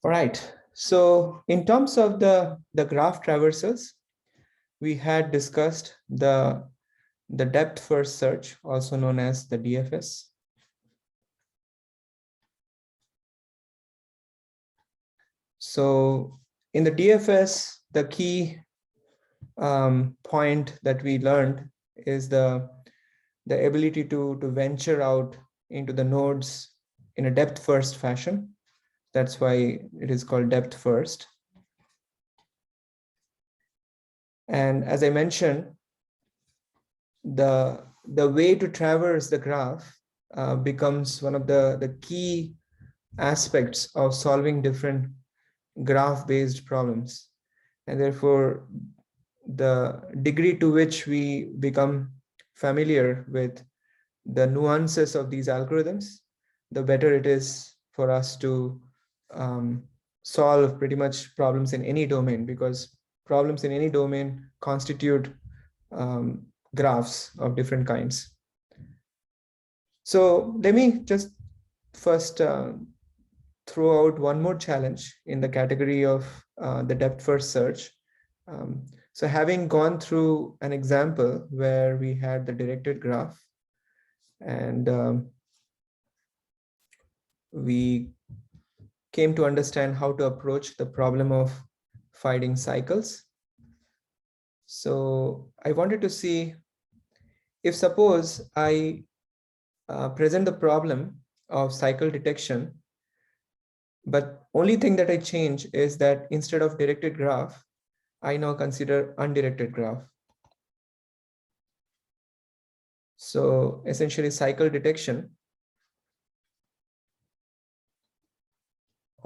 All right. So in terms of the graph traversals, we had discussed the depth first search, also known as the DFS. So in the DFS, the key point that we learned is the ability to venture out into the nodes in a depth first fashion. That's why it is called depth first. And as I mentioned, the way to traverse the graph becomes one of the key aspects of solving different graph-based problems. And therefore, the degree to which we become familiar with the nuances of these algorithms, the better it is for us to solve pretty much problems in any domain, because problems in any domain constitute graphs of different kinds. So let me just first throw out one more challenge in the category of the depth first search. So having gone through an example where we had the directed graph and we came to understand how to approach the problem of finding cycles. So I wanted to see if suppose I present the problem of cycle detection, but only thing that I change is that instead of directed graph, I now consider undirected graph. So essentially cycle detection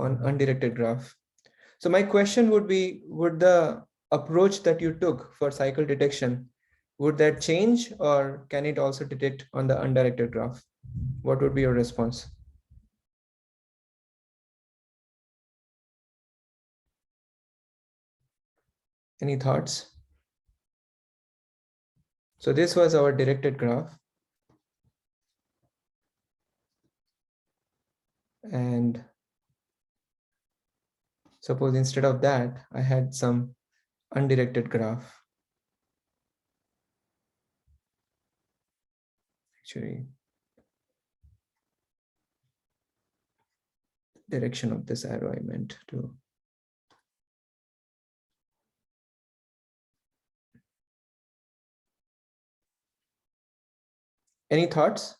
on undirected graph. So my question would be, would the approach that you took for cycle detection, would that change, or can it also detect on the undirected graph? What would be your response? Any thoughts? So this was our directed graph. And suppose instead of that, I had some undirected graph. Actually, direction of this arrow I meant to. Any thoughts?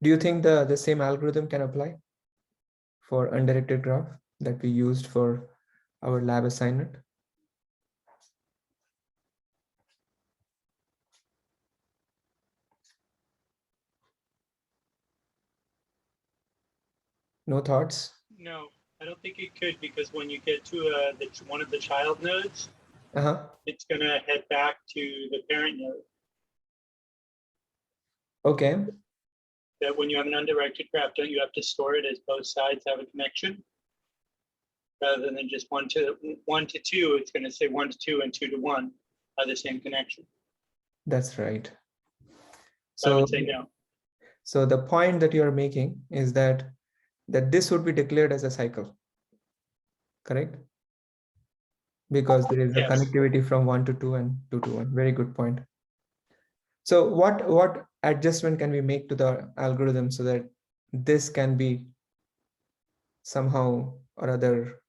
Do you think the same algorithm can apply for undirected graph that we used for our lab assignment? No thoughts? No, I don't think it could, because when you get to one of the child nodes, it's going to head back to the parent node. Okay. That when you have an undirected graph, don't you have to store it as both sides have a connection? Rather than just 1 to 2, it's going to say 1 to 2 and 2 to 1 are the same connection. That's right. So I would say no. So the point that you are making is that this would be declared as a cycle, correct? Because there is a connectivity from 1 to 2 and 2 to 1. Very good point. So what adjustment can we make to the algorithm so that this can be somehow or other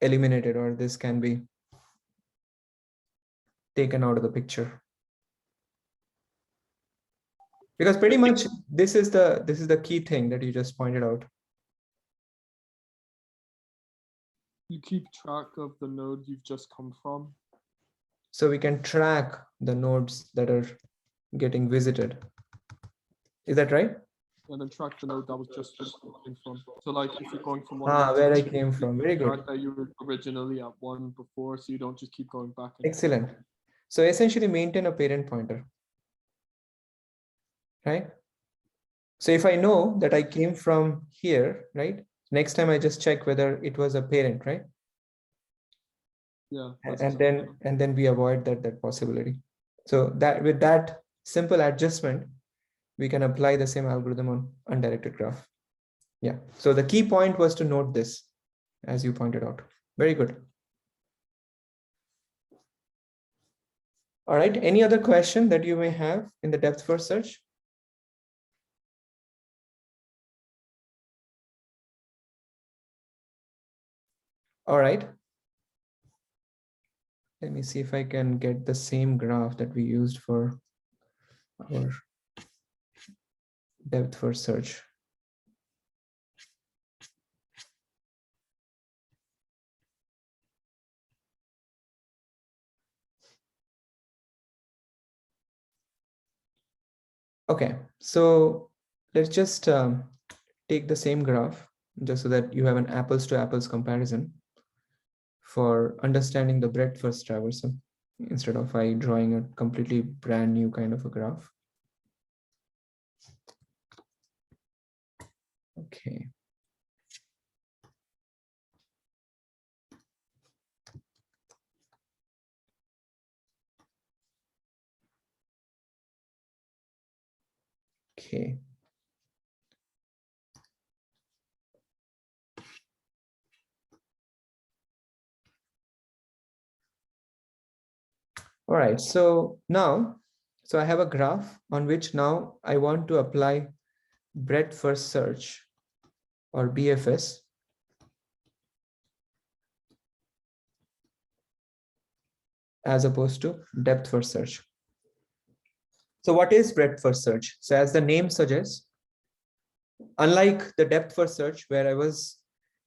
eliminated, or this can be taken out of the picture? Because pretty much this is the key thing that you just pointed out. You keep track of the node you've just come from. So we can track the nodes that are getting visited. Is that right? And then track the node that was just came from. So like if you're going from one where I came from. Very good. That you were originally at 1 before, so you don't just keep going back. Excellent. So essentially maintain a parent pointer, right? So if I know that I came from here, right? Next time I just check whether it was a parent, right? Yeah. and then we avoid that possibility. So that with that simple adjustment, we can apply the same algorithm on undirected graph. Yeah. So the key point was to note this, as you pointed out. Very good. All right. Any other question that you may have in the depth first search? All right. Let me see if I can get the same graph that we used for our depth first search. Okay, so let's just take the same graph just so that you have an apples to apples comparison for understanding the breadth first traversal instead of I drawing a completely brand new kind of a graph. Okay. Okay. All right, so now, so I have a graph on which now I want to apply breadth first search or BFS as opposed to depth first search. So what is breadth first search? So as the name suggests, unlike the depth first search where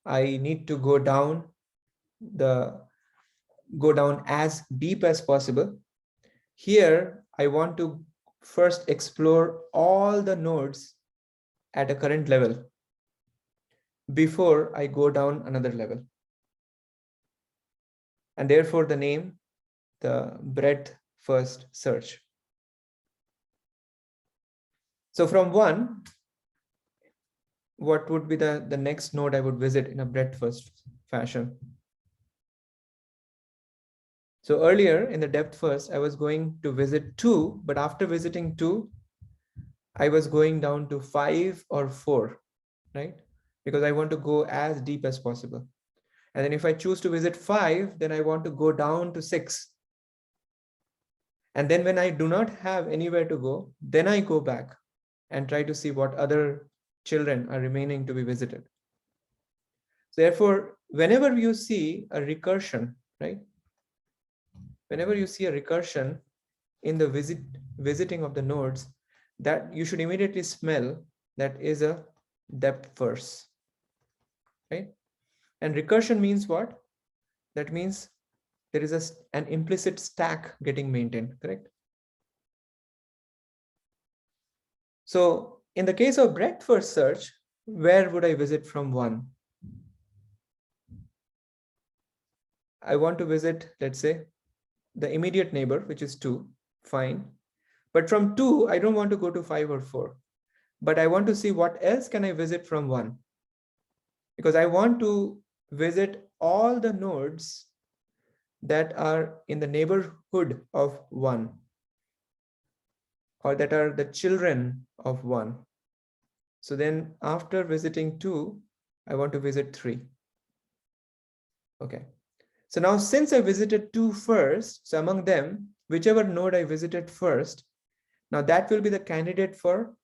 I need to go down as deep as possible. Here, I want to first explore all the nodes at a current level before I go down another level. And therefore the name, the breadth first search. So from 1, what would be the next node I would visit in a breadth first fashion? So earlier in the depth first, I was going to visit 2, but after visiting 2, I was going down to 5 or 4, right? Because I want to go as deep as possible. And then if I choose to visit 5, then I want to go down to 6. And then when I do not have anywhere to go, then I go back and try to see what other children are remaining to be visited. So therefore, whenever you see a recursion, right? Whenever you see a recursion in the visiting of the nodes, that you should immediately smell that is a depth first, right? And recursion means what? That means there is an implicit stack getting maintained, correct? So in the case of breadth first search, where would I visit from 1? I want to visit, let's say, the immediate neighbor, which is 2, fine. But from 2, I don't want to go to 5 or 4. But I want to see what else can I visit from 1. Because I want to visit all the nodes that are in the neighborhood of 1, or that are the children of 1. So then after visiting 2, I want to visit 3. Okay. So now since I visited 2 first, so among them, whichever node I visited first, now that will be the candidate for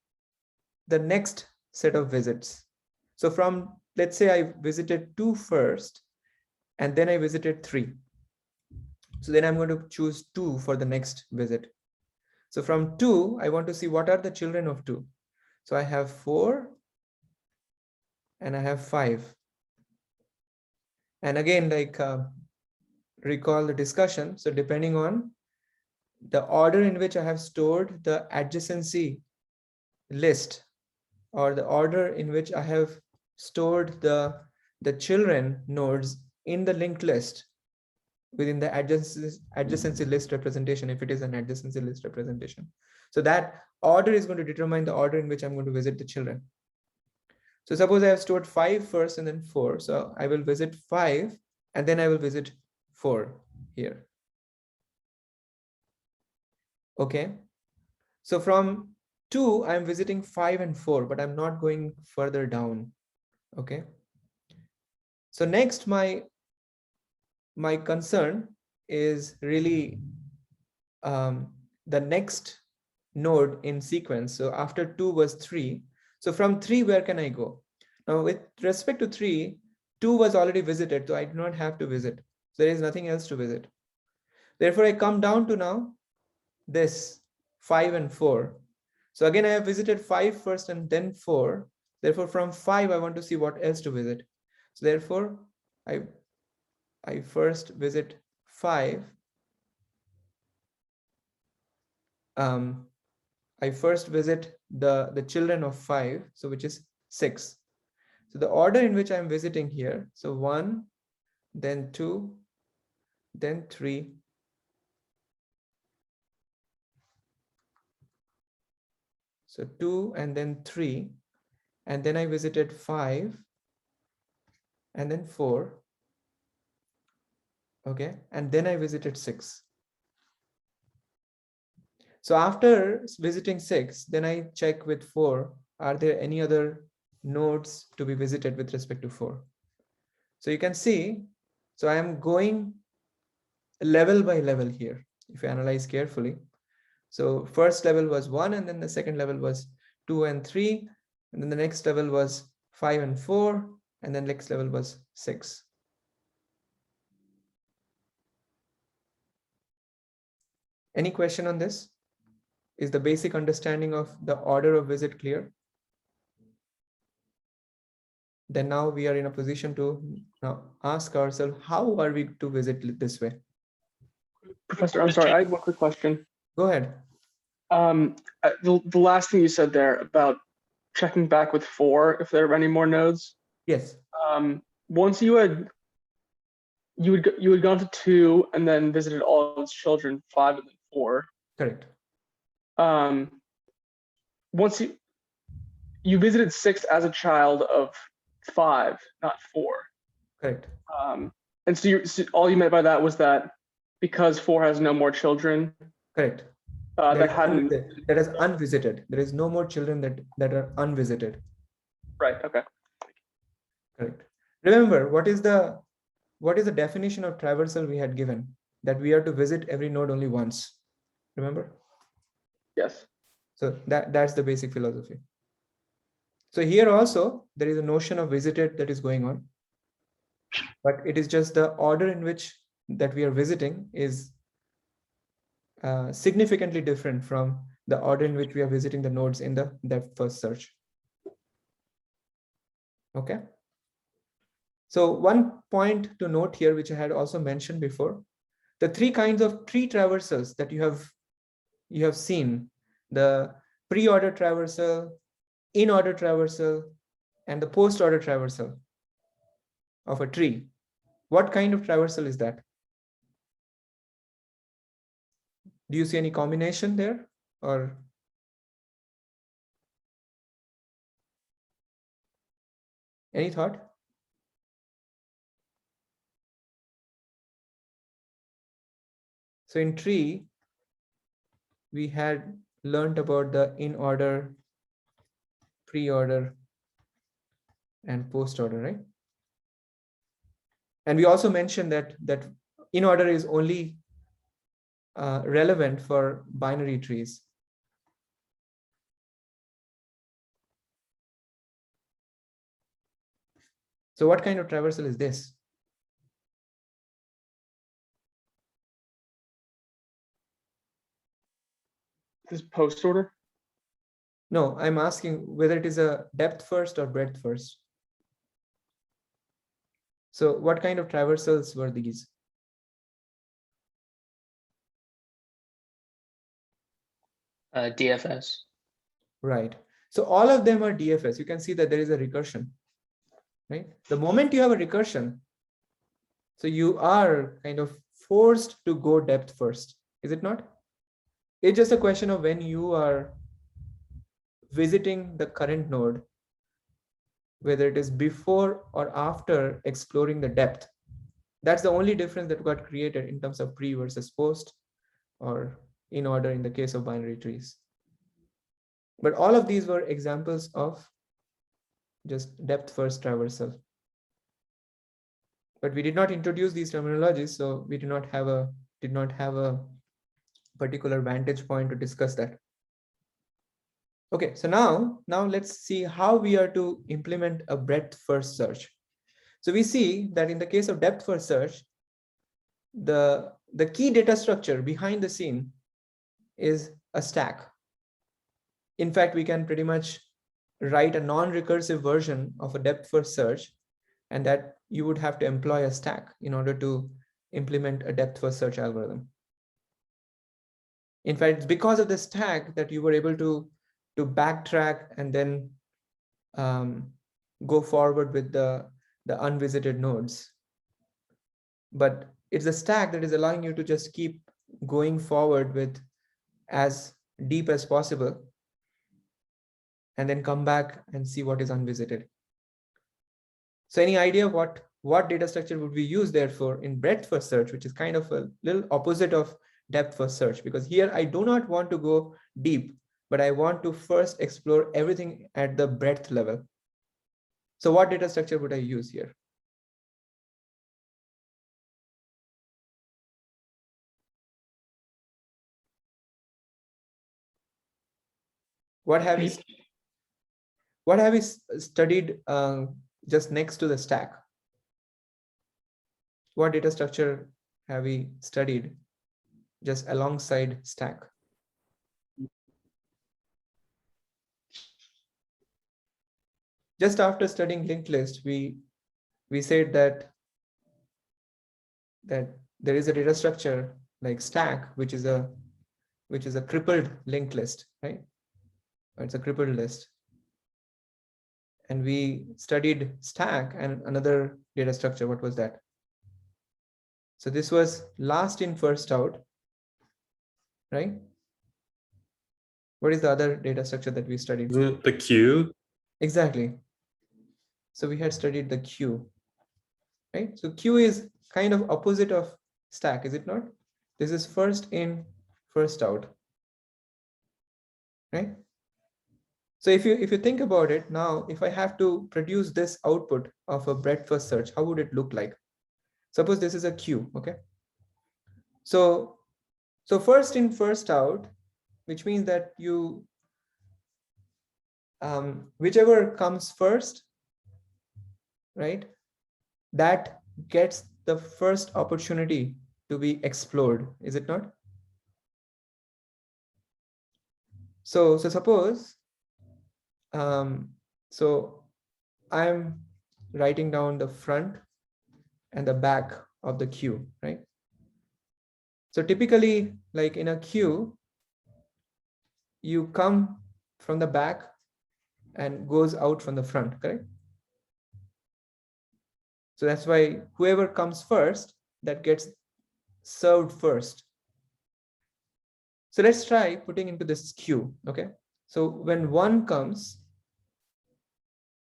the next set of visits. So from, let's say I visited 2 first, and then I visited 3. So then I'm going to choose 2 for the next visit. So from 2, I want to see what are the children of 2. So I have 4 and I have 5. And again, like recall the discussion. So depending on the order in which I have stored the adjacency list, or the order in which I have stored the children nodes in the linked list within the adjacency list representation, if it is an adjacency list representation. So that order is going to determine the order in which I'm going to visit the children. So suppose I have stored 5 first and then 4. So I will visit 5 and then I will visit 4. here. Okay. So from 2, I'm visiting 5 and 4, but I'm not going further down. Okay. So next, my concern is really the next node in sequence. So after 2 was 3. So from 3, where can I go? Now with respect to 3, 2 was already visited, so I do not have to visit. So there is nothing else to visit. Therefore, I come down to now this 5 and 4. So again, I have visited 5 first and then 4. Therefore, from 5, I want to see what else to visit. So therefore, I first visit 5. I first visit the children of 5, so which is 6. So the order in which I'm visiting here, so 1, then 2, then 3, so 2 and then 3, and then I visited 5 and then 4, okay, and then I visited 6. So after visiting 6, then I check with 4, are there any other nodes to be visited with respect to 4? So you can see, so I am going level by level here, if you analyze carefully. So first level was 1, and then the second level was 2 and 3, and then the next level was 5 and 4, and then next level was 6. Any question on this? Is the basic understanding of the order of visit clear? Then now we are in a position to now ask ourselves, how are we to visit this way? Professor, I'm sorry, I have one quick question. Go ahead. The last thing you said there about checking back with 4 if there are any more nodes. Yes. Once you had gone to 2 and then visited all of its children, 5 and then 4. Correct. Once you visited 6 as a child of 5, not 4. Correct. And so all you meant by that was that because 4 has no more children. Correct. That is unvisited. There is no more children that are unvisited. Right. Okay. Correct. Remember, what is the definition of traversal we had given? That we are to visit every node only once. Remember? Yes. So that's the basic philosophy. So here also there is a notion of visited that is going on, but it is just the order in which that we are visiting is significantly different from the order in which we are visiting the nodes in that first search. Okay. So one point to note here, which I had also mentioned before, the 3 kinds of tree traversals that you have seen, the pre-order traversal, in-order traversal, and the post-order traversal of a tree. What kind of traversal is that? Do you see any combination there, or any thought? So in tree, we had learned about the in-order, pre-order, and post-order, right? And we also mentioned that in-order is only relevant for binary trees. So what kind of traversal is this? This is post order. No, I'm asking whether it is a depth first or breadth first. So what kind of traversals were these? DFS. Right. So all of them are DFS. You can see that there is a recursion, right? The moment you have a recursion, so you are kind of forced to go depth first, is it not? It's just a question of when you are visiting the current node, whether it is before or after exploring the depth. That's the only difference that got created in terms of pre versus post, or in order in the case of binary trees. But all of these were examples of just depth first traversal. But we did not introduce these terminologies, so we did not have a particular vantage point to discuss that. Okay, so now let's see how we are to implement a breadth first search. So we see that in the case of depth first search, the key data structure behind the scene is a stack. In fact, we can pretty much write a non-recursive version of a depth first search, and that you would have to employ a stack in order to implement a depth first search algorithm. In fact, it's because of the stack that you were able to backtrack and then go forward with the unvisited nodes. But it's a stack that is allowing you to just keep going forward with as deep as possible, and then come back and see what is unvisited. So any idea what data structure would we use therefore in breadth first search, which is kind of a little opposite of depth first search, because here I do not want to go deep, but I want to first explore everything at the breadth level. So what data structure would I use here? What have we studied just next to the stack? What data structure have we studied just alongside stack? Just after studying linked list, we said that there is a data structure like stack, which is a crippled linked list, right? It's a crippled list. And we studied stack and another data structure. What was that? So this was last in, first out, right? What is the other data structure that we studied? The queue. Exactly. So we had studied the queue, right? So queue is kind of opposite of stack, is it not? This is first in, first out, right? So if you think about it now, if I have to produce this output of a breadth first search, how would it look like? Suppose this is a queue, okay? So first in, first out, which means that you whichever comes first, right, that gets the first opportunity to be explored, is it not? So suppose so I'm writing down the front and the back of the queue, right? So typically, like in a queue, you come from the back and goes out from the front, correct? So that's why whoever comes first, that gets served first. So let's try putting into this queue, okay? So when one comes,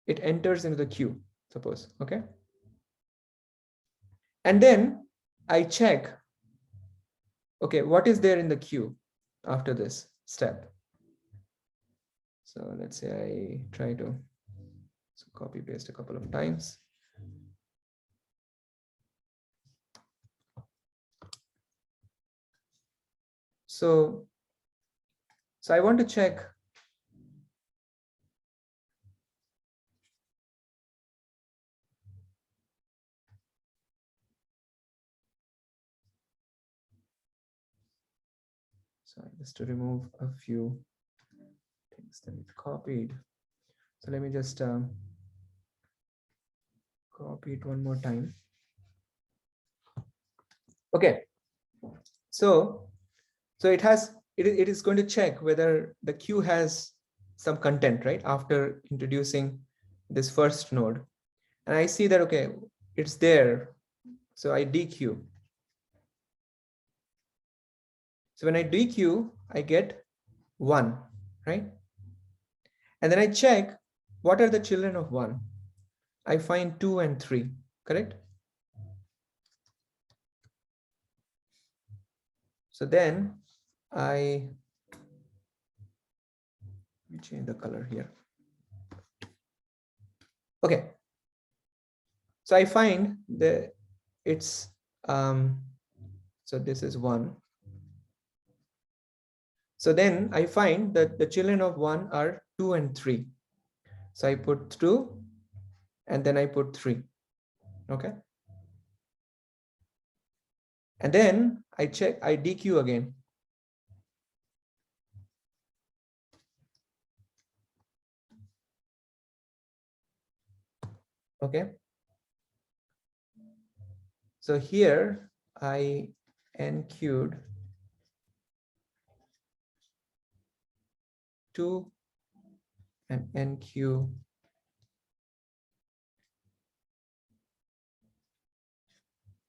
it enters into the queue, suppose, okay? And then I check, okay, what is there in the queue after this step? So let's say I try to copy paste a couple of times. So I want to check just to remove a few things that we've copied. So let me just copy it one more time. Okay. So it is going to check whether the queue has some content, right? After introducing this first node. And I see that, okay, it's there. So I dequeue. So when I dequeue, I get 1, right? And then I check what are the children of 1. I find 2 and 3, correct? So then I change the color here. Okay. So I find that it's, so this is 1. So then I find that the children of 1 are 2 and 3. So I put 2 and then I put 3. Okay. And then I check, I DQ again. Okay. So here I NQ'd 2 and NQ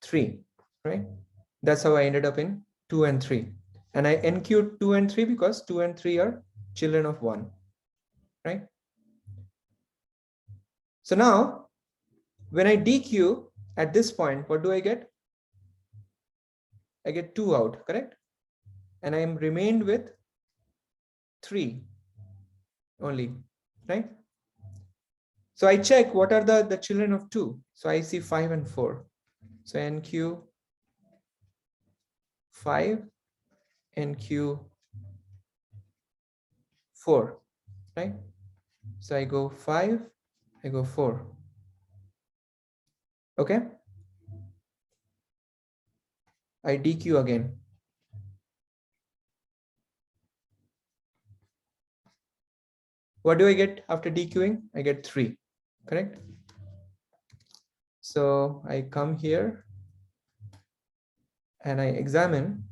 3, right? That's how I ended up in 2 and 3. And I NQ'd 2 and 3 because 2 and 3 are children of 1, right? So now when I DQ at this point, what do I get? I get 2 out, correct? And I am remained with 3 only, right? So I check what are the children of 2. So I see 5 and 4. So NQ 5, NQ 4, right? So I go 5, I go 4. Okay. I DQ again. What do I get after DQing? I get 3, correct? So I come here and I examine.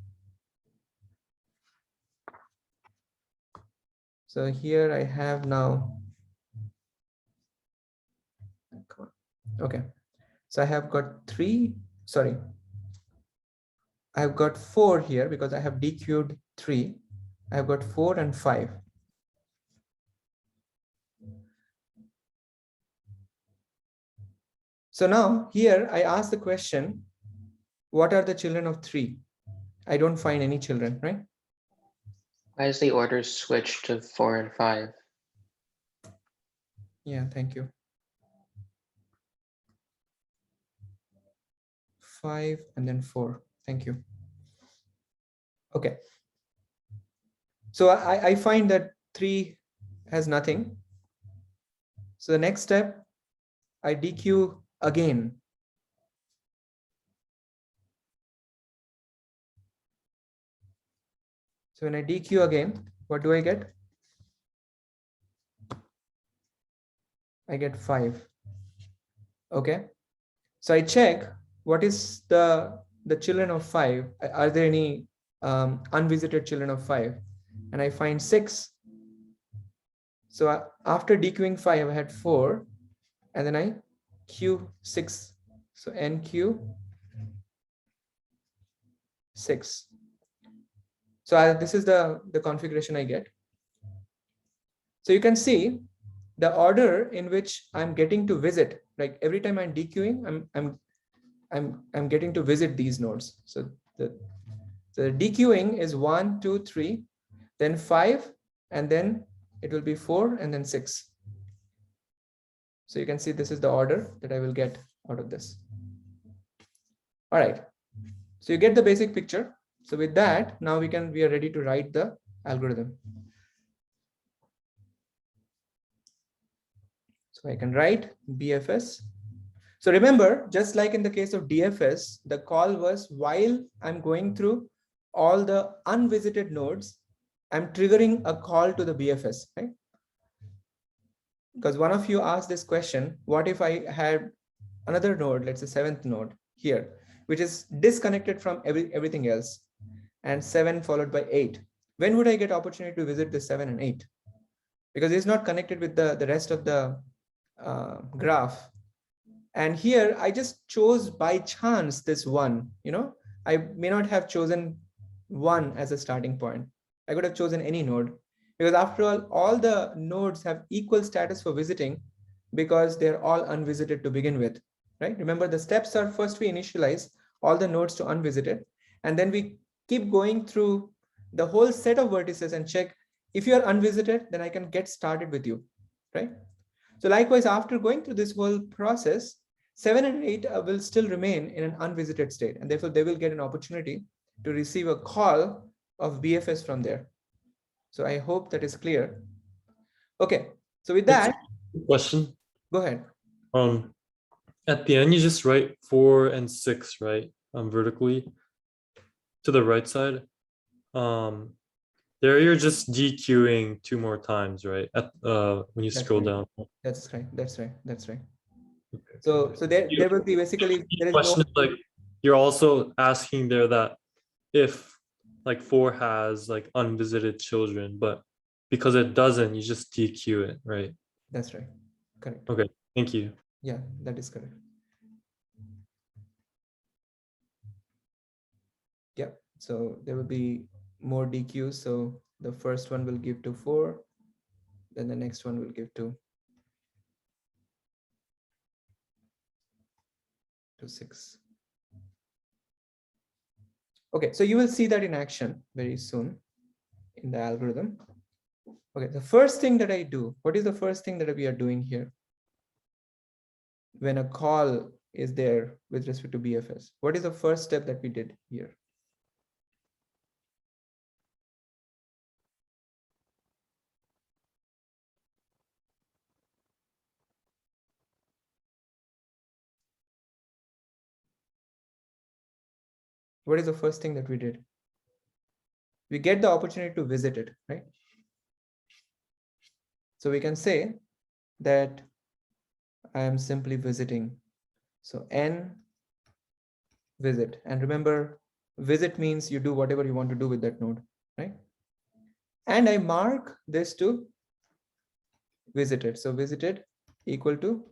So here I have now, okay. So I have got 3, sorry. I've got 4 here because I have DQ'd 3. I've got 4 and 5. So now here I ask the question, what are the children of 3? I don't find any children, right? Why is the order switched to 4 and 5? Yeah, thank you. 5 and then 4. Thank you. Okay. So I find that 3 has nothing. So the next step, I DQ again. So when I DQ again, what do I get? I get 5. Okay. So I check what is the children of 5. Are there any unvisited children of 5? And I find 6. So after DQing 5, I had 4, and then I Q 6. So NQ 6. So this is the configuration I get. So you can see the order in which I'm getting to visit. Like every time I'm DQing, I'm getting to visit these nodes. So the DQing is 1, 2, 3, then 5, and then it will be 4, and then 6. So you can see this is the order that I will get out of this. All right. So you get the basic picture. So with that, now we are ready to write the algorithm. So I can write BFS. So remember, just like in the case of DFS, the call was while I'm going through all the unvisited nodes, I'm triggering a call to the BFS, right? Because one of you asked this question, what if I had another node, let's say 7th node here, which is disconnected from everything else, and 7 followed by 8. When would I get opportunity to visit the 7 and 8? Because it's not connected with the rest of the graph. And here I just chose by chance this 1, I may not have chosen 1 as a starting point. I could have chosen any node, because after all the nodes have equal status for visiting because they're all unvisited to begin with, right? Remember, the steps are first we initialize all the nodes to unvisited, and then we keep going through the whole set of vertices and check if you are unvisited, then I can get started with you, right? So likewise, after going through this whole process, 7 and 8 will still remain in an unvisited state, and therefore they will get an opportunity to receive a call of BFS from there. So I hope that is clear. Okay, so with that, Question. go ahead. At the end, you just write 4 and 6, right? Vertically to the right side. There you're just dequeuing 2 more times, right? At when you That's scroll right. down. That's right. That's right. That's right. Okay. So there will be basically there is Question no. is like you're also asking there that if like 4 has like unvisited children, but because it doesn't, you just dequeue it, right? That's right. Correct. Okay, thank you. Yeah, that is correct. Yeah. So there will be more DQs. So the first one will give to 4, then the next one will give to 6. Okay, so you will see that in action very soon in the algorithm. Okay, the first thing that I do, what is the first thing that we are doing here? When a call is there with respect to BFS, what is the first step that we did here? What is the first thing that we did? We get the opportunity to visit it, right? So we can say that I am simply visiting. So N visit. And remember, visit means you do whatever you want to do with that node, right? And I mark this to visited. So visited equal to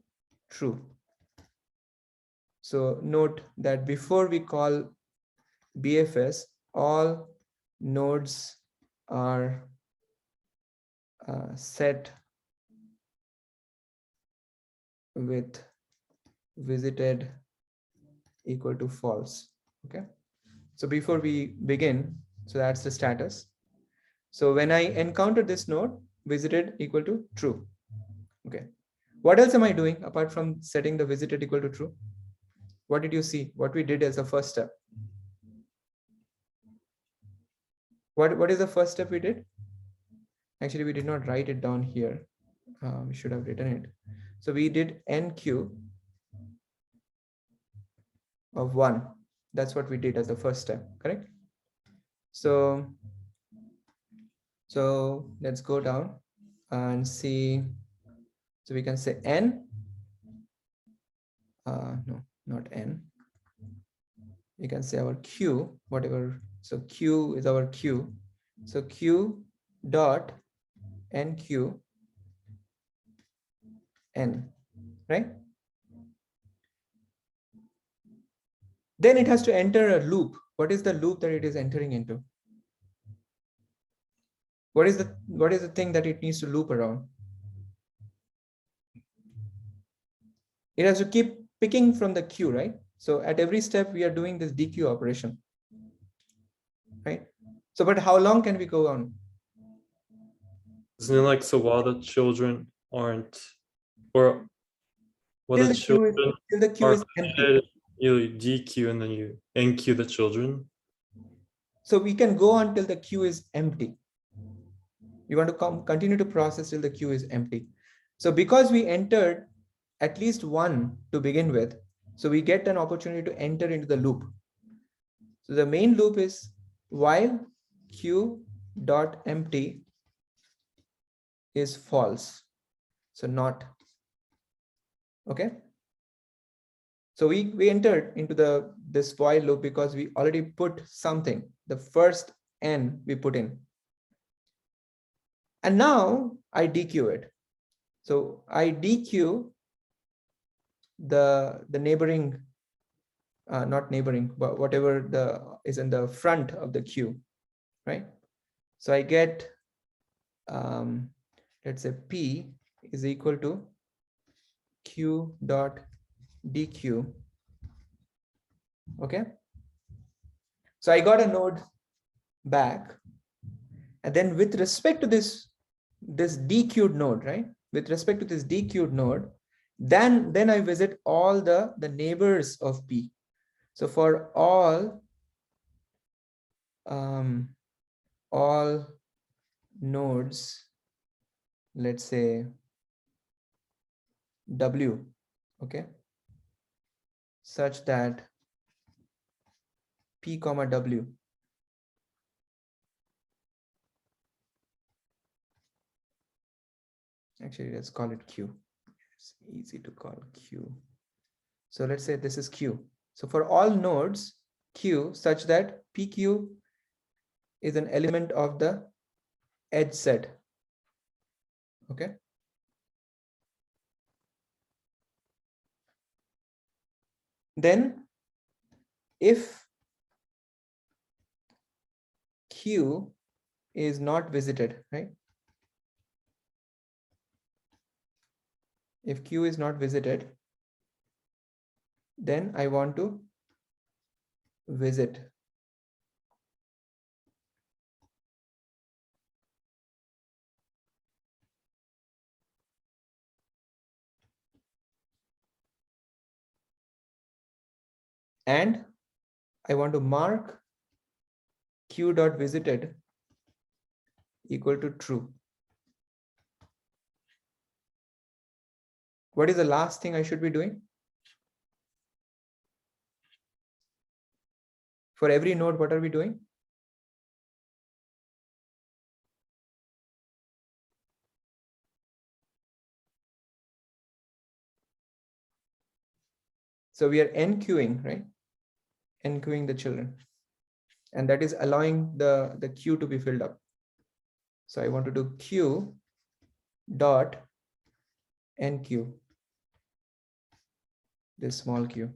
true. So note that before we call BFS, all nodes are set with visited equal to false. Okay. So before we begin, so that's the status. So when I encounter this node, visited equal to true. Okay. What else am I doing apart from setting the visited equal to true? What did you see? What we did as the first step? What is the first step we did? Actually, we did not write it down here. We should have written it. So we did NQ of 1. That's what we did as the first step, correct? So let's go down and see. So we can say N. No, not N. You can say our Q, whatever. So Q is our Q. So Q dot NQ N, right? Then it has to enter a loop. What is the loop that it is entering into? What is the thing that it needs to loop around? It has to keep picking from the queue, right? So at every step we are doing this DQ operation, right? So, but how long can we go on? Isn't it like so while the children aren't, or while Till the children the queue are is empty. created, you dequeue and then you enqueue the children? So we can go on till the queue is empty. We want to continue to process till the queue is empty. So because we entered at least 1 to begin with, so we get an opportunity to enter into the loop. So the main loop is while queue dot empty is false, so not. Okay. So we entered into this while loop because we already put something, the first N we put in. And now I dequeue it. So I dequeue the neighboring, not neighboring, but whatever is in the front of the queue, right? So I get, let's say P is equal to Q dot DQ. Okay. So I got a node back. And then with respect to this dequeued node, right? With respect to this dequeued node, then I visit all the neighbors of P. So for all nodes, let's say W, okay, such that P comma W actually let's call it Q. It's easy to call Q. So let's say this is Q. So for all nodes Q such that PQ is an element of the edge set. Okay. Then if Q is not visited, right? If Q is not visited, then I want to visit and I want to mark Q dot visited equal to true. What is the last thing I should be doing? For every node, what are we doing? So we are enqueuing, right? Enqueuing the children. And that is allowing the queue to be filled up. So I want to do Q dot enqueue, this small q.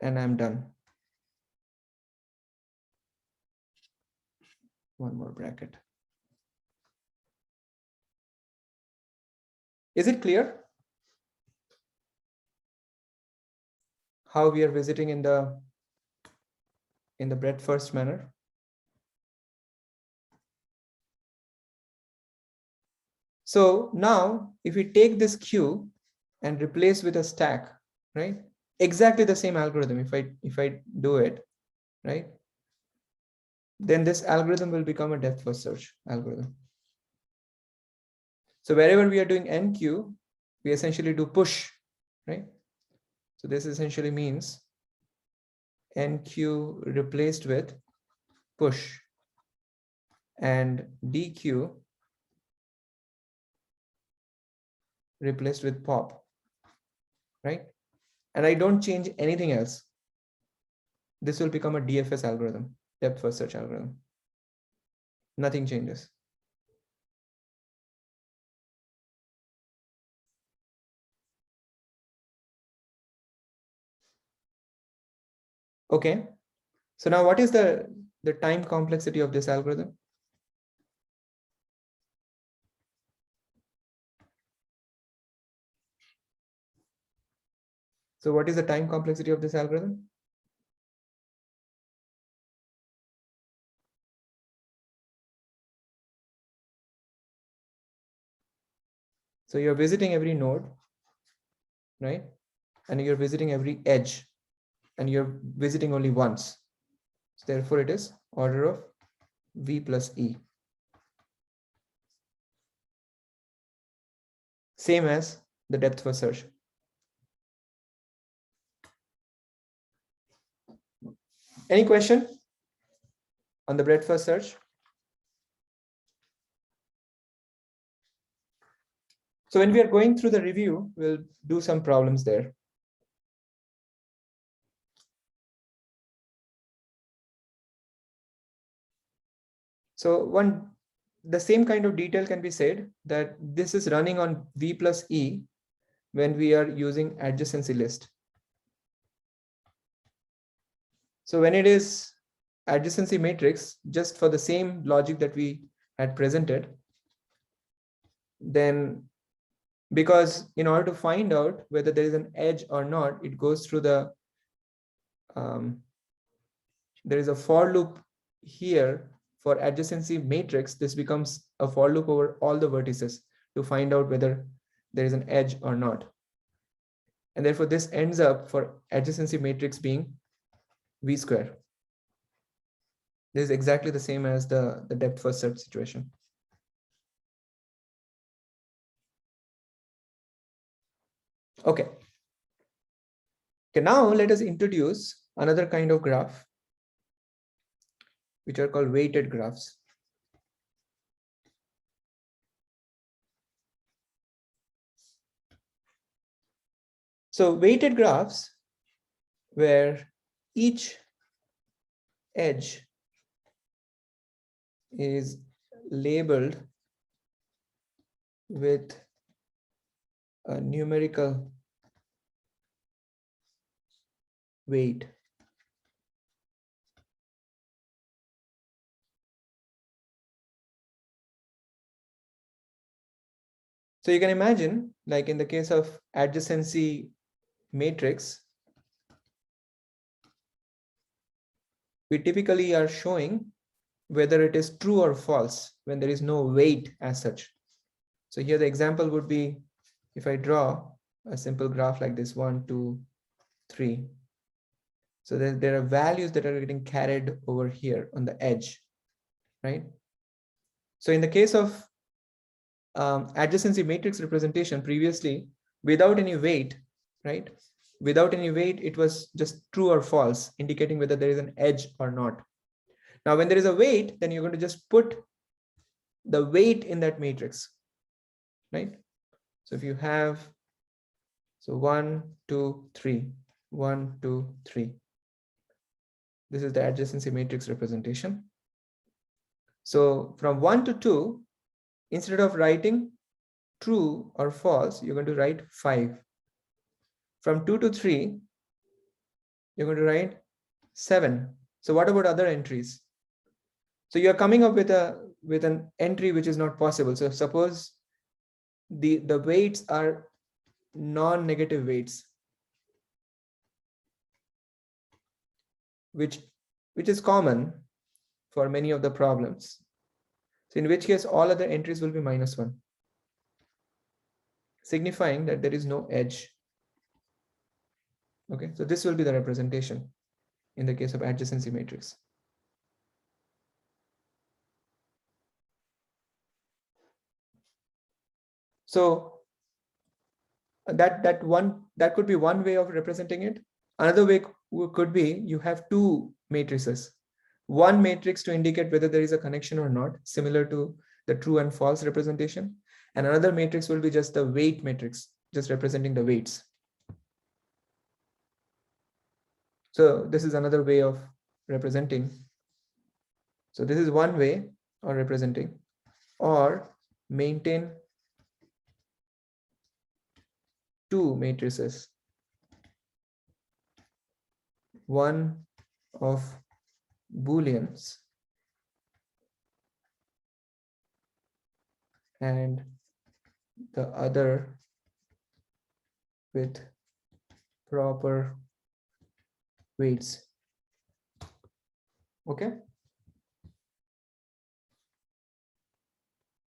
And I'm done. One more bracket. Is it clear how we are visiting in the breadth first manner? So now if we take this queue and replace with a stack, right? Exactly the same algorithm. If I do it, right? Then this algorithm will become a depth first search algorithm. So wherever we are doing NQ, we essentially do push, right? So this essentially means NQ replaced with push and DQ replaced with pop, right? And I don't change anything else. This will become a DFS algorithm, depth first search algorithm. Nothing changes. Okay. So now what is the time complexity of this algorithm? So what is the time complexity of this algorithm? So you're visiting every node, right? And you're visiting every edge and you're visiting only once. So therefore it is order of V plus E. Same as the depth first search. Any question on the breadth first search? So when we are going through the review, we'll do some problems there. So the same kind of detail can be said that this is running on V plus E when we are using adjacency list. So when it is adjacency matrix, just for the same logic that we had presented, then because in order to find out whether there is an edge or not, it goes through the there is a for loop here for adjacency matrix, this becomes a for loop over all the vertices to find out whether there is an edge or not. And therefore this ends up for adjacency matrix being V square. This is exactly the same as the depth first search situation. Okay. Okay, now let us introduce another kind of graph, which are called weighted graphs. So weighted graphs, where each edge is labeled with a numerical weight. So you can imagine, like in the case of adjacency matrix, we typically are showing whether it is true or false when there is no weight as such. So here the example would be, if I draw a simple graph like this, 1, 2, 3. So there are values that are getting carried over here on the edge, right? So in the case of adjacency matrix representation previously, without any weight, right? Without any weight, it was just true or false, indicating whether there is an edge or not. Now, when there is a weight, then you're going to just put the weight in that matrix, right? So if you have, so 1, 2, 3, 1, 2, 3. This is the adjacency matrix representation. So from 1 to 2, instead of writing true or false, you're going to write 5. From 2 to 3, you're going to write 7. So what about other entries? So you're coming up with an entry which is not possible. So suppose the weights are non-negative weights, which is common for many of the problems. So in which case all other entries will be -1, signifying that there is no edge. Okay, so this will be the representation in the case of adjacency matrix. So that could be one way of representing it. Another way could be you have two matrices. One matrix to indicate whether there is a connection or not, similar to the true and false representation. And another matrix will be just the weight matrix, just representing the weights. So this is another way of representing. So this is one way of representing, or maintain two matrices. One of Booleans and the other with proper weights. Okay.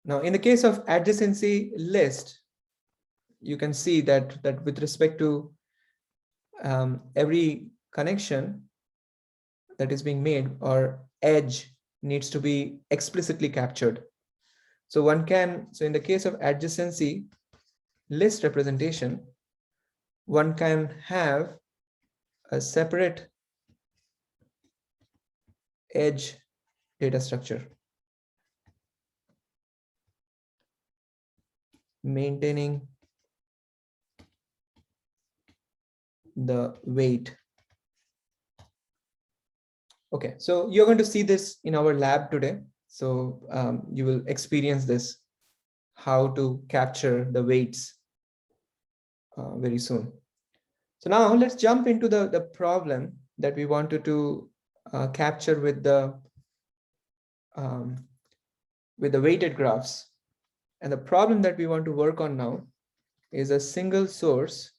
Now, in the case of adjacency list, you can see that with respect to every connection that is being made, or edge needs to be explicitly captured. So in the case of adjacency list representation, one can have a separate edge data structure, maintaining the weight. Okay, so you're going to see this in our lab today. So you will experience this, how to capture the weights very soon. So now let's jump into the problem that we wanted to capture with the weighted graphs. And the problem that we want to work on now is a single source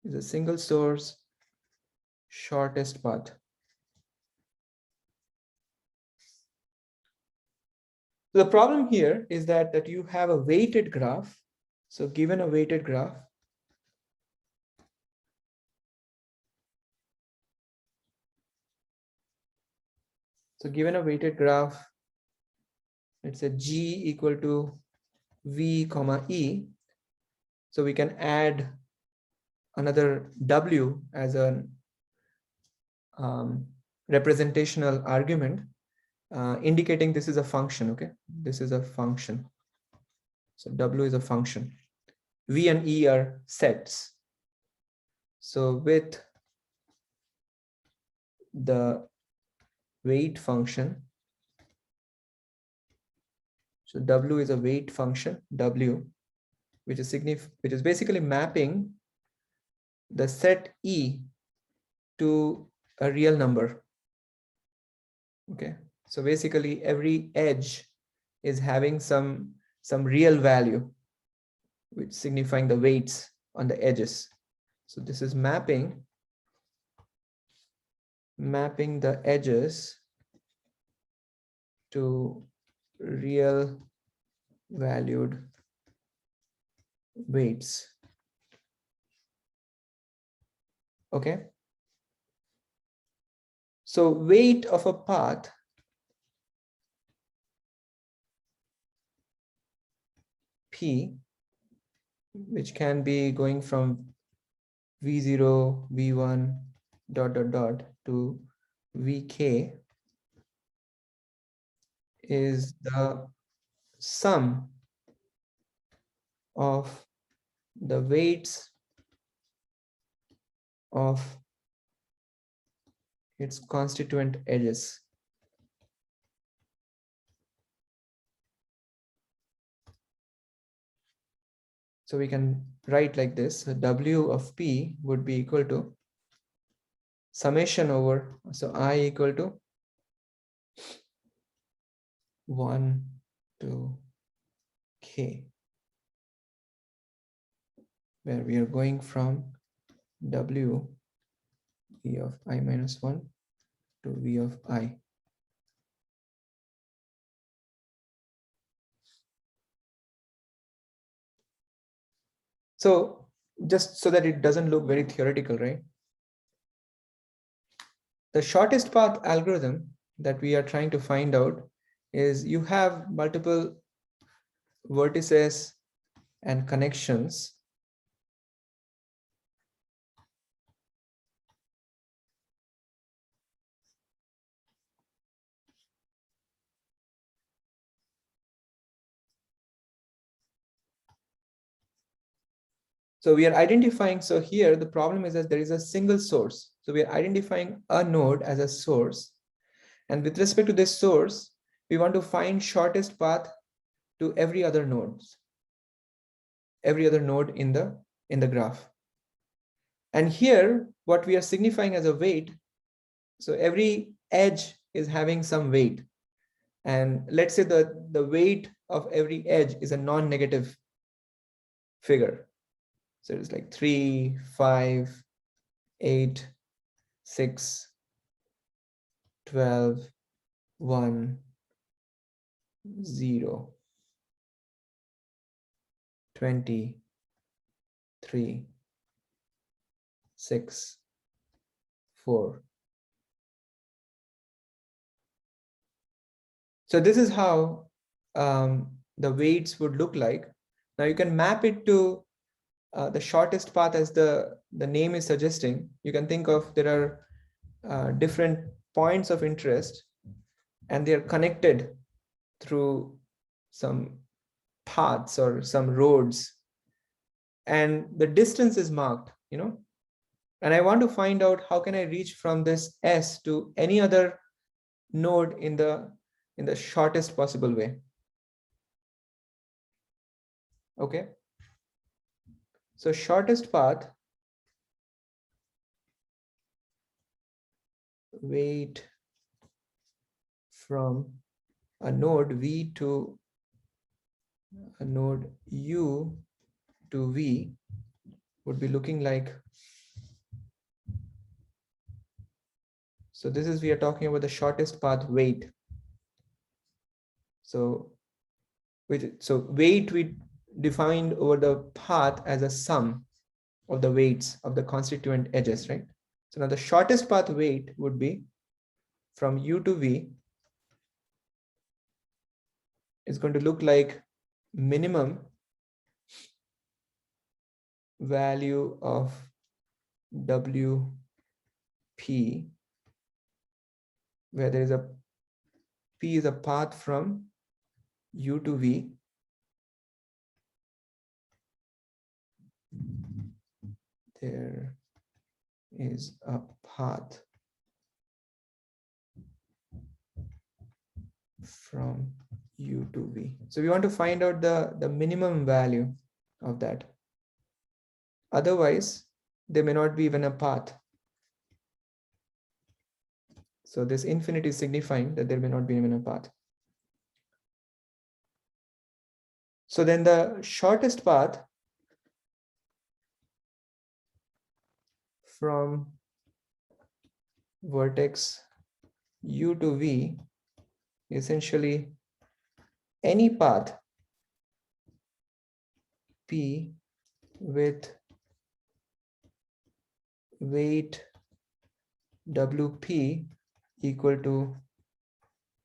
is a single source shortest path. The problem here is that you have a weighted graph. So given a weighted graph, let's say G equal to V comma E. So we can add another W as a representational argument, indicating this is a function. Okay, this is a function. So W is a function. V and E are sets. So with the weight function, so W is a weight function, W, which is basically mapping the set E to a real number. Okay, so basically every edge is having some real value, which signifying the weights on the edges. So this is mapping the edges to real valued weights. Okay. So weight of a path P, which can be going from V0, V1, dot, dot, dot to Vk, is the sum of the weights of its constituent edges. So we can write like this: W of P would be equal to summation over, so I equal to 1 to K, where we are going from W V of I minus 1 to V of I. So just so that it doesn't look very theoretical, right? The shortest path algorithm that we are trying to find out is you have multiple vertices and connections. So we are identifying, so here the problem is that there is a single source. So we are identifying a node as a source. And with respect to this source, we want to find shortest path to every other node in the graph. And here, what we are signifying as a weight, so every edge is having some weight. And let's say the weight of every edge is a non-negative figure. So it's like 3, 5, 8, 6, 12, 1, 0, 20, 3, 6, 4. So this is how the weights would look like. Now you can map it to the shortest path, as the name is suggesting. You can think of there are different points of interest, and they are connected through some paths or some roads, and the distance is marked, and I want to find out how can I reach from this S to any other node in the shortest possible way. Okay, so shortest path, weight from a node V to a node U to V would be looking like So this is, we are talking about the shortest path weight. So weight we defined over the path as a sum of the weights of the constituent edges, right? So now the shortest path weight would be from U to V is going to look like minimum value of WP, where there is a P is a path from U to V. There is a path from U to V. So we want to find out the minimum value of that. Otherwise, there may not be even a path. So this infinity is signifying that there may not be even a path. So then the shortest path from vertex U to V, essentially any path P with weight WP equal to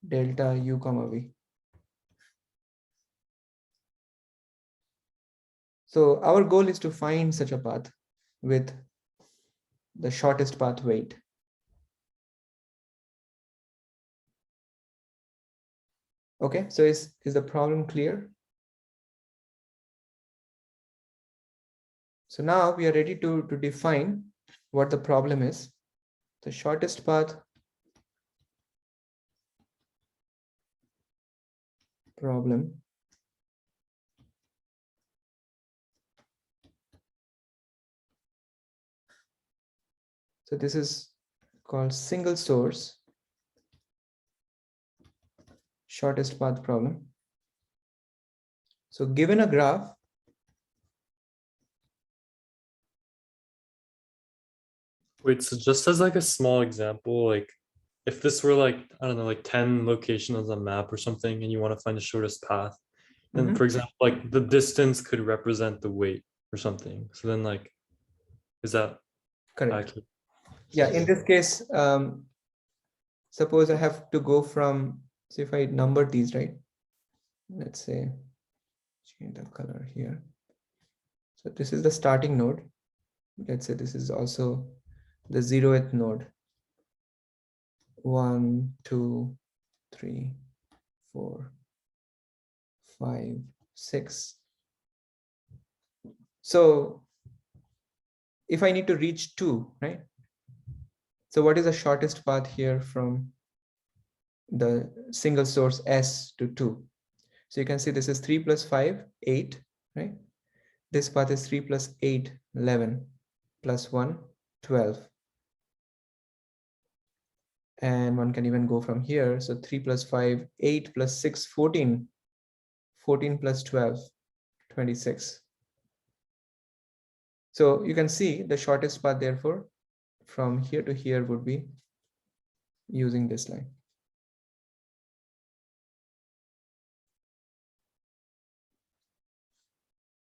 delta U comma V. So our goal is to find such a path with the shortest path weight. Okay, so is the problem clear? So now we are ready to define what the problem is. The shortest path problem so this is called single source shortest path problem. So given a graph, Wait, so just as like a small example, like if this were like, I don't know, like 10 locations on the map or something, and you want to find the shortest path, then for example, like the distance could represent the weight or something. So then like, is that correct? accurate? Yeah, in this case, suppose I have to go from, so if I number these, right? Let's say, change the color here. So this is the starting node. Let's say this is also the 0th node. 1, 2, 3, 4, 5, 6. So if I need to reach 2, right? So what is the shortest path here from the single source S to 2? So you can see this is 3 plus 5, 8, right? This path is 3 plus 8, 11, plus 1, 12. And one can even go from here. So 3 plus 5, 8 plus 6, 14. 14 plus 12, 26. So you can see the shortest path, therefore, from here to here would be using this line.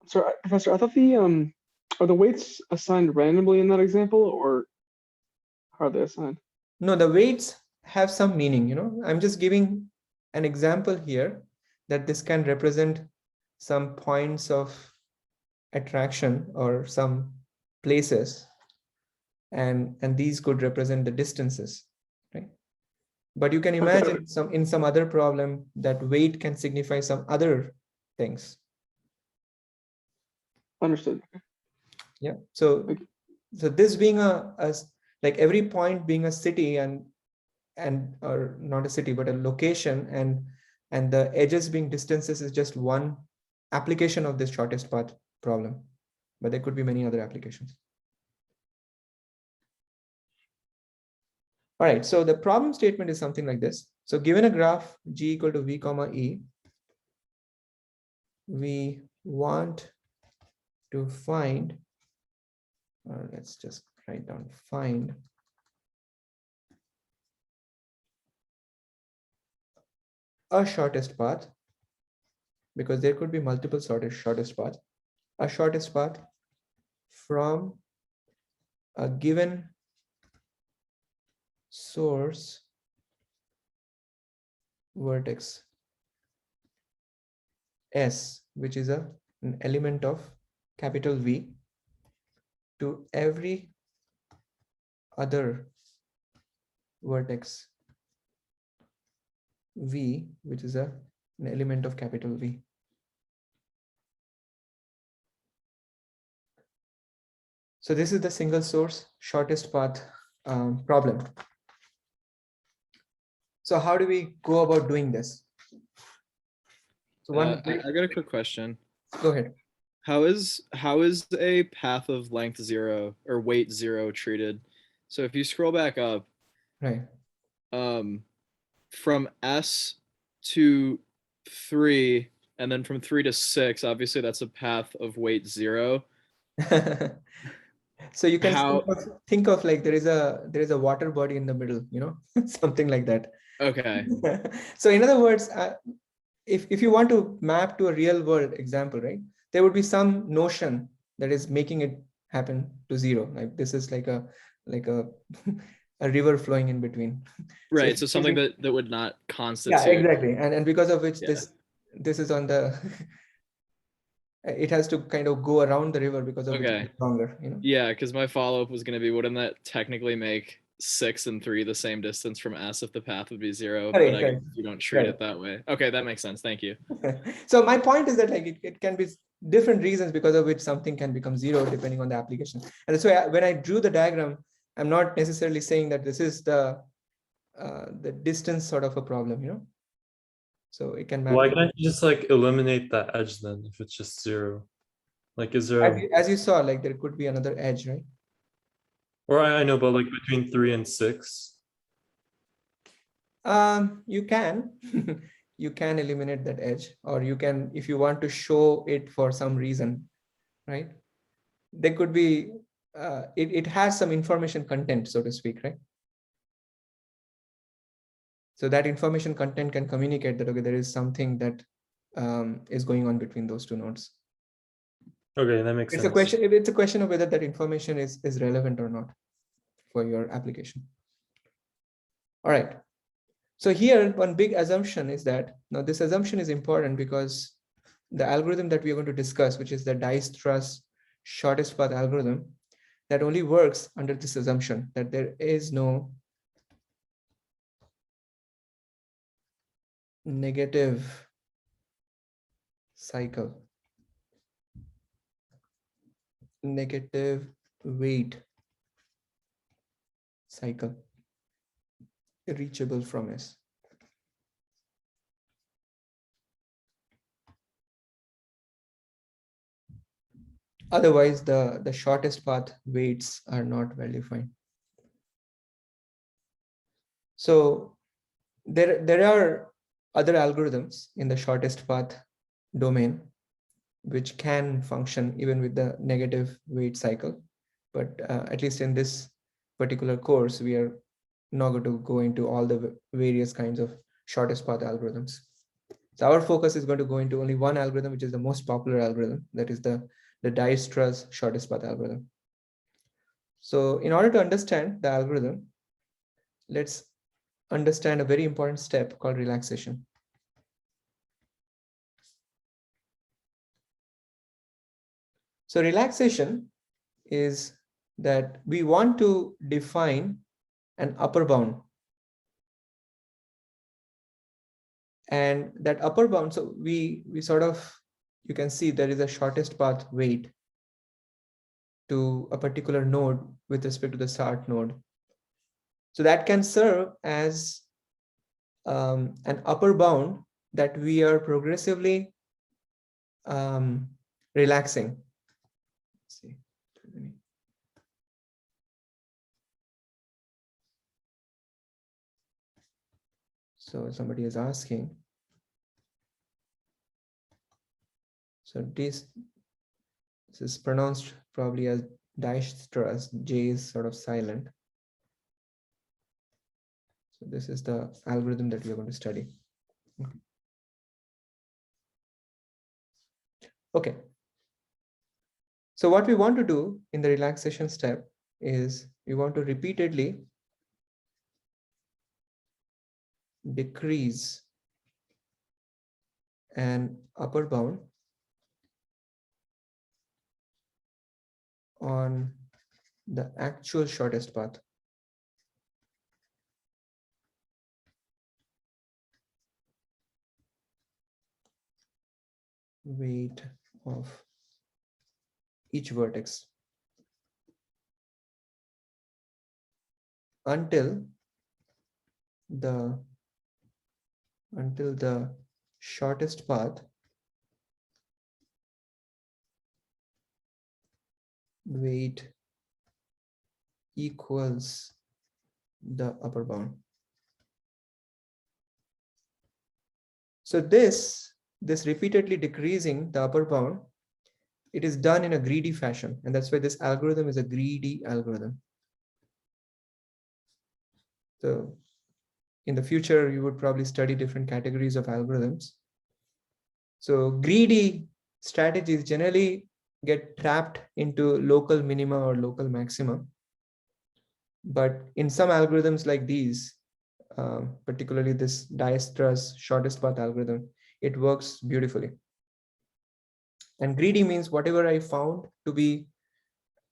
So, Professor, I thought are the weights assigned randomly in that example, or how are they assigned? No, the weights have some meaning, I'm just giving an example here that this can represent some points of attraction or some places, and these could represent the distances, right? But you can imagine in some other problem that weight can signify some other things. Understood. Yeah, so this being a like every point being a city and or not a city but a location, and the edges being distances is just one application of this shortest path problem, but there could be many other applications. All right, so the problem statement is something like this. So given a graph G equal to V comma E, we want to find, or let's just write down find a shortest path, because there could be multiple shortest path, a shortest path from a given source vertex S, which is an element of capital V, to every other vertex V, which is an element of capital V. So this is the single source shortest path problem. So how do we go about doing this? So one, I got a quick question. go ahead. How is a path of length 0 or weight 0 treated? So if you scroll back up, Right. From S to 3, and then from 3 to 6, obviously that's a path of weight 0. So you can How- think of like there is a water body in the middle, you know, something like that. Okay. So in other words, if you want to map to a real world example, right, there would be some notion that is making it happen to 0. Like this is like a a river flowing in between. Right. So something that would not constitute. Yeah, exactly. And because of which Yeah. this is on the it has to kind of go around the river because of which Okay. it's longer, you know. Yeah, because my follow-up was going to be, wouldn't that technically make 6 and 3 the same distance from S if the path would be 0? Correct, But I guess you don't treat Right. it that way. Okay, that makes sense. Thank you. So my point is that like it can be different reasons because of which something can become 0 depending on the application. And so when I drew the diagram, I'm not necessarily saying that this is the distance sort of a problem, you know. So it can map. Why can't you just like eliminate that edge then if it's just 0? Like, is there as you saw, like there could be another edge, right? or I know, but like between 3 and 6. You can you can eliminate that edge, or you can, if you want to show it for some reason, right? There could be it has some information content, so to speak, right? So that information content can communicate that, okay, there is something that is going on between those two nodes. Okay, that makes It's sense. a question. It's a question of whether that information is relevant or not for your application. All right. So here, one big assumption is that, now this assumption is important because the algorithm that we are going to discuss, which is the Dijkstra's shortest path algorithm, that only works under this assumption that there is no negative cycle, negative weight cycle reachable from S. Otherwise, the shortest path weights are not well defined. So there are other algorithms in the shortest path domain which can function even with the negative weight cycle. But at least in this particular course, we are not going to go into all the various kinds of shortest path algorithms. So our focus is going to go into only one algorithm, which is the most popular algorithm, that is the Dijkstra's shortest path algorithm. So in order to understand the algorithm, let's understand a very important step called relaxation. So relaxation is that we want to define an upper bound. And that upper bound, so we sort of, you can see there is a shortest path weight to a particular node with respect to the start node. So that can serve as an upper bound that we are progressively relaxing. Let's see. So somebody is asking. So this is pronounced probably as Dijkstra's. J is sort of silent. So this is the algorithm that we are going to study. Okay. So what we want to do in the relaxation step is we want to repeatedly decrease an upper bound on the actual shortest path. Weight of each vertex until the shortest path weight equals the upper bound. So this repeatedly decreasing the upper bound, it is done in a greedy fashion, and that's why this algorithm is a greedy algorithm. So in the future, you would probably study different categories of algorithms. So greedy strategies generally get trapped into local minima or local maxima. But in some algorithms like these, particularly this Dijestra's shortest path algorithm, it works beautifully. And greedy means whatever I found to be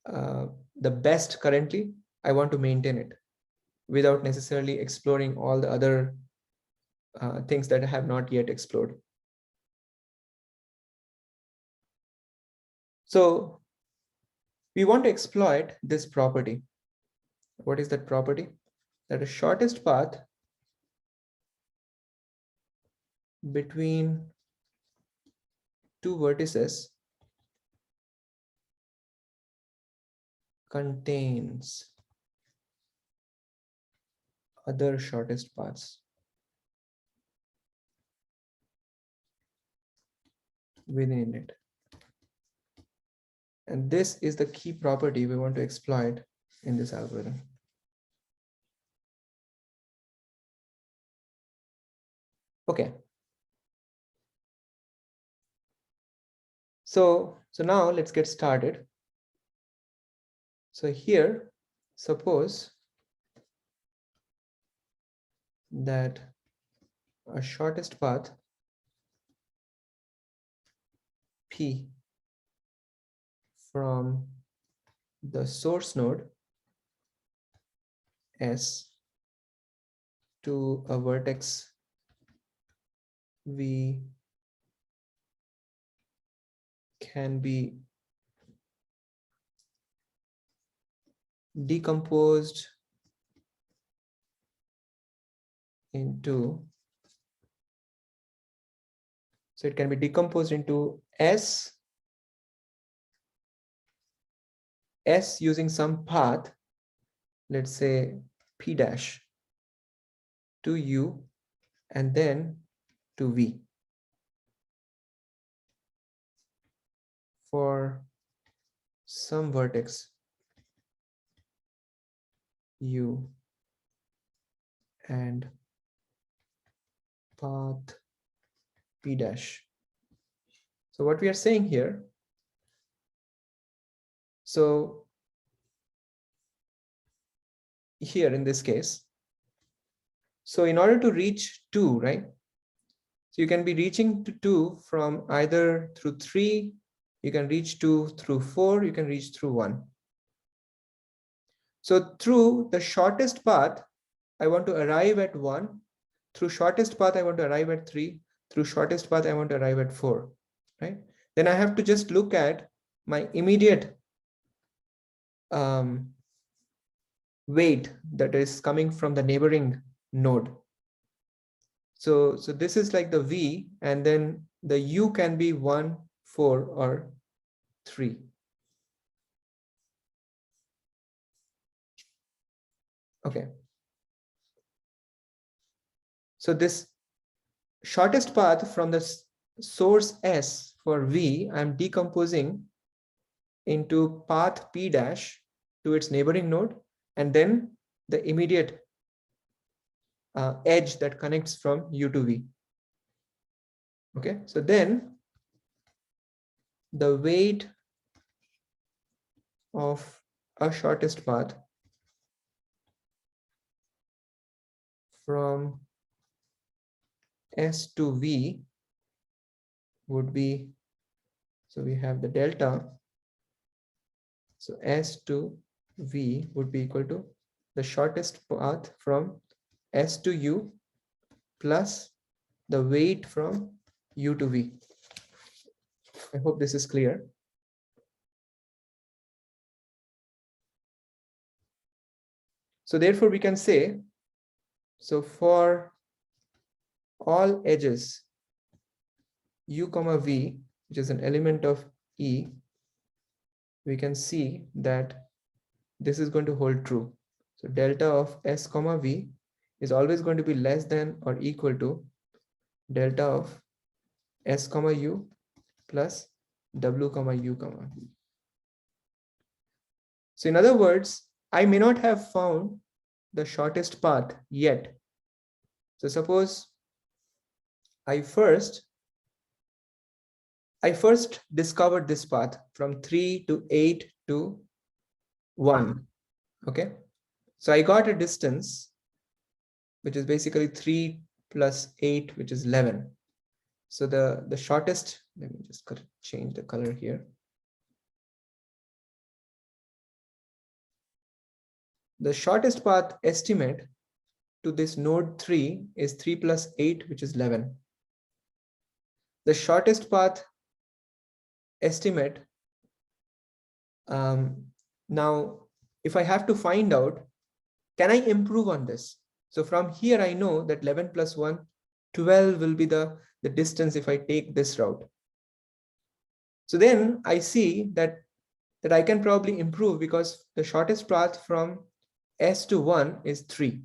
the best currently, I want to maintain it without necessarily exploring all the other things that I have not yet explored. So we want to exploit this property. What is that property? That the shortest path between two vertices contains other shortest paths within it. And this is the key property we want to exploit in this algorithm. Okay. So now let's get started. So here, suppose that a shortest path P from the source node S to a vertex V can be decomposed into, so it can be decomposed into S using some path, let's say P dash to U and then to V for some vertex U and path P dash. So what we are saying here, so here in this case, so in order to reach 2, right? So you can be reaching to 2 from either through 3, you can reach 2 through 4, you can reach through 1. So through the shortest path, I want to arrive at 1. Through shortest path, I want to arrive at 3. Through shortest path, I want to arrive at 4, right? Then I have to just look at my immediate weight that is coming from the neighboring node. So this is like the V, and then the U can be 1, 4, or 3. Okay. So this shortest path from the source S for V, I'm decomposing into path P dash to its neighboring node, and then the immediate edge that connects from U to V. Okay, so then the weight of a shortest path from S to V would be, so we have the delta. So S to V would be equal to the shortest path from S to U plus the weight from U to V. I hope this is clear. So therefore we can say, so for all edges U comma V, which is an element of E, we can see that this is going to hold true. So delta of S comma V is always going to be less than or equal to delta of S comma U plus W comma U comma V. So in other words, I may not have found the shortest path yet. So suppose I first discovered this path from 3 to 8 to 1. Okay, so I got a distance which is basically 3 plus 8, which is 11. So the shortest, let me just change the color here. The shortest path estimate to this node 3 is 3 plus 8, which is 11. The shortest path estimate, now if I have to find out, can I improve on this? So from here I know that 11 plus 1, 12 will be the distance if I take this route. So then I see that I can probably improve because the shortest path from S to 1 is 3.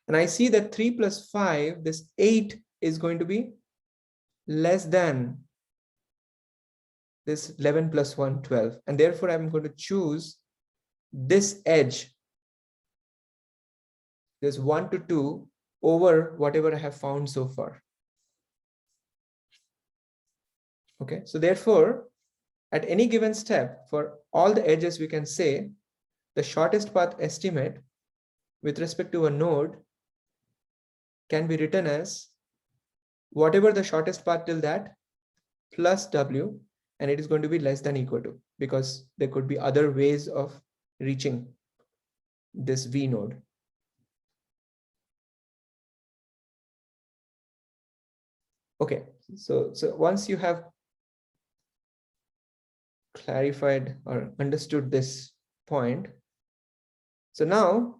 And I see that 3 plus 5, this 8 is going to be less than this 11 plus 1, 12. And therefore I'm going to choose this edge, this 1 to 2 over whatever I have found so far. Okay, so therefore at any given step for all the edges, we can say the shortest path estimate with respect to a node can be written as whatever the shortest path till that plus W, and it is going to be less than equal to, because there could be other ways of reaching this V node. Okay, so once you have clarified or understood this point, so now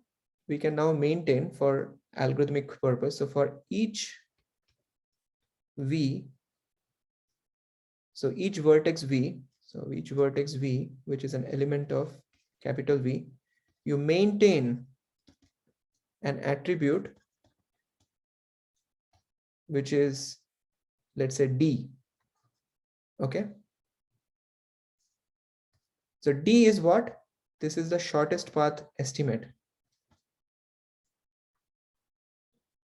we can now maintain for algorithmic purpose. So for each V, so each vertex V, which is an element of capital V, you maintain an attribute which is, let's say, D. Okay, so D is what? This is the shortest path estimate.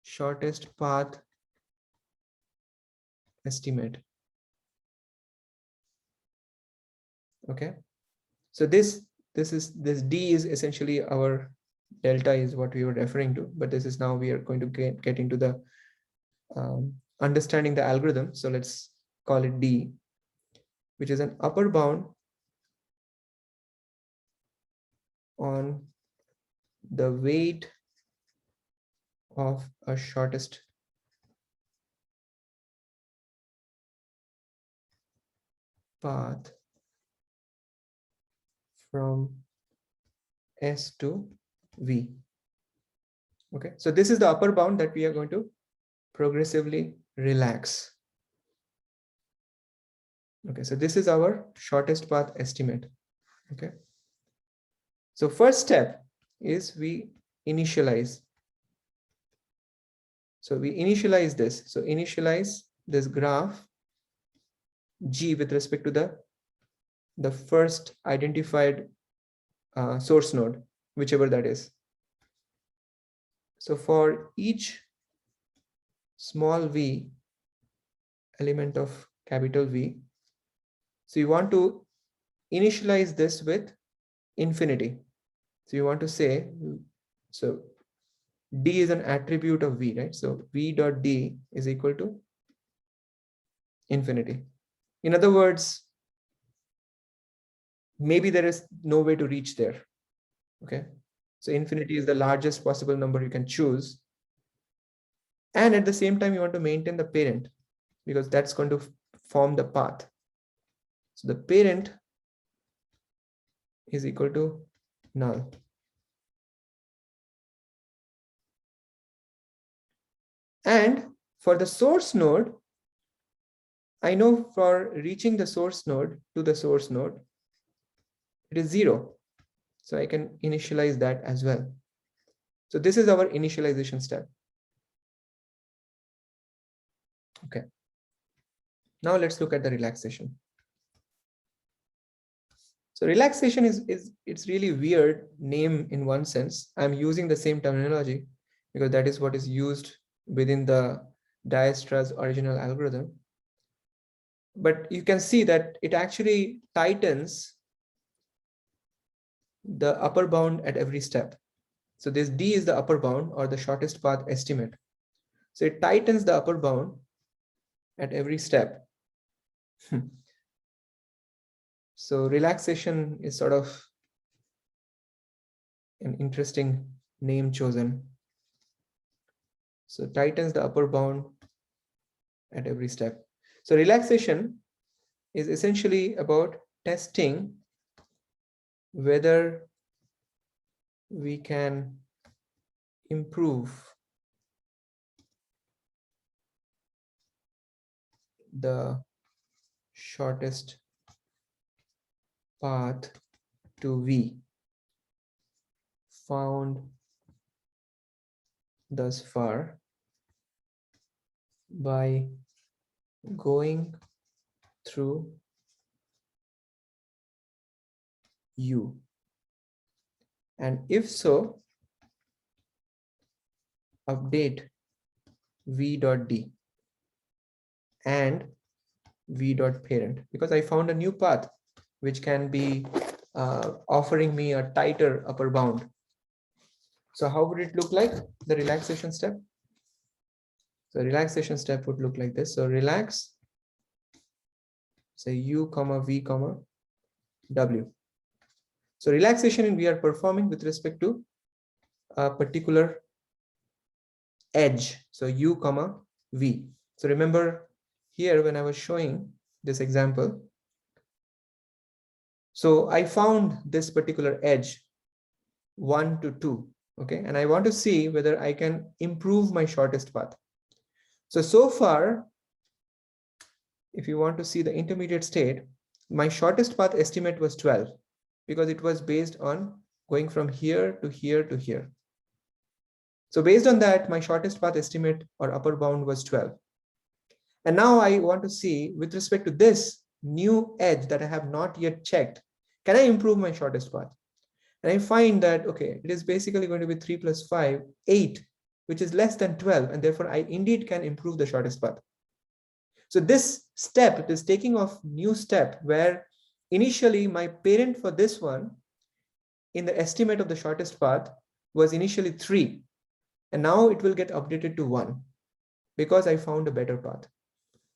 Shortest path estimate. Okay, so this D is essentially our delta, is what we were referring to, but this is now we are going to get into the understanding the algorithm. So let's call it D, which is an upper bound on the weight of a shortest path from S to V. Okay, so this is the upper bound that we are going to progressively relax. Okay, so this is our shortest path estimate. Okay, so first step is we initialize. So we initialize this. So initialize this graph G with respect to the first identified source node, whichever that is. So for each small v, element of capital V. So you want to initialize this with infinity. So you want to say, so D is an attribute of V, right? So V dot D is equal to infinity. In other words, maybe there is no way to reach there. Okay. So infinity is the largest possible number you can choose. And at the same time, you want to maintain the parent because that's going to form the path. So the parent is equal to null. And for the source node, I know for reaching the source node to the source node, it is 0. So I can initialize that as well. So this is our initialization step. Okay. Now let's look at the relaxation. So relaxation is it's really weird name in one sense. I'm using the same terminology because that is what is used within the Dijestra's original algorithm. But you can see that it actually tightens the upper bound at every step. So this D is the upper bound or the shortest path estimate. So it tightens the upper bound at every step. So relaxation is sort of an interesting name chosen. So tightens the upper bound at every step. So relaxation is essentially about testing whether we can improve the shortest path to V found thus far by going through U. And if so, update V dot D and V dot parent, because I found a new path which can be offering me a tighter upper bound. So how would it look like, the relaxation step? So relaxation step would look like this. So relax, say U comma V comma W. So relaxation we are performing with respect to a particular edge. So U comma V. So remember here when I was showing this example, so I found this particular edge 1 to 2. Okay, and I want to see whether I can improve my shortest path. So far, if you want to see the intermediate state, my shortest path estimate was 12 because it was based on going from here to here to here. So based on that, my shortest path estimate or upper bound was 12. And now I want to see with respect to this new edge that I have not yet checked, can I improve my shortest path? And I find that, okay, it is basically going to be 3 plus 5, 8, which is less than 12. And therefore, I indeed can improve the shortest path. So this step, it is taking off new step where initially my parent for this one in the estimate of the shortest path was initially 3. And now it will get updated to 1 because I found a better path.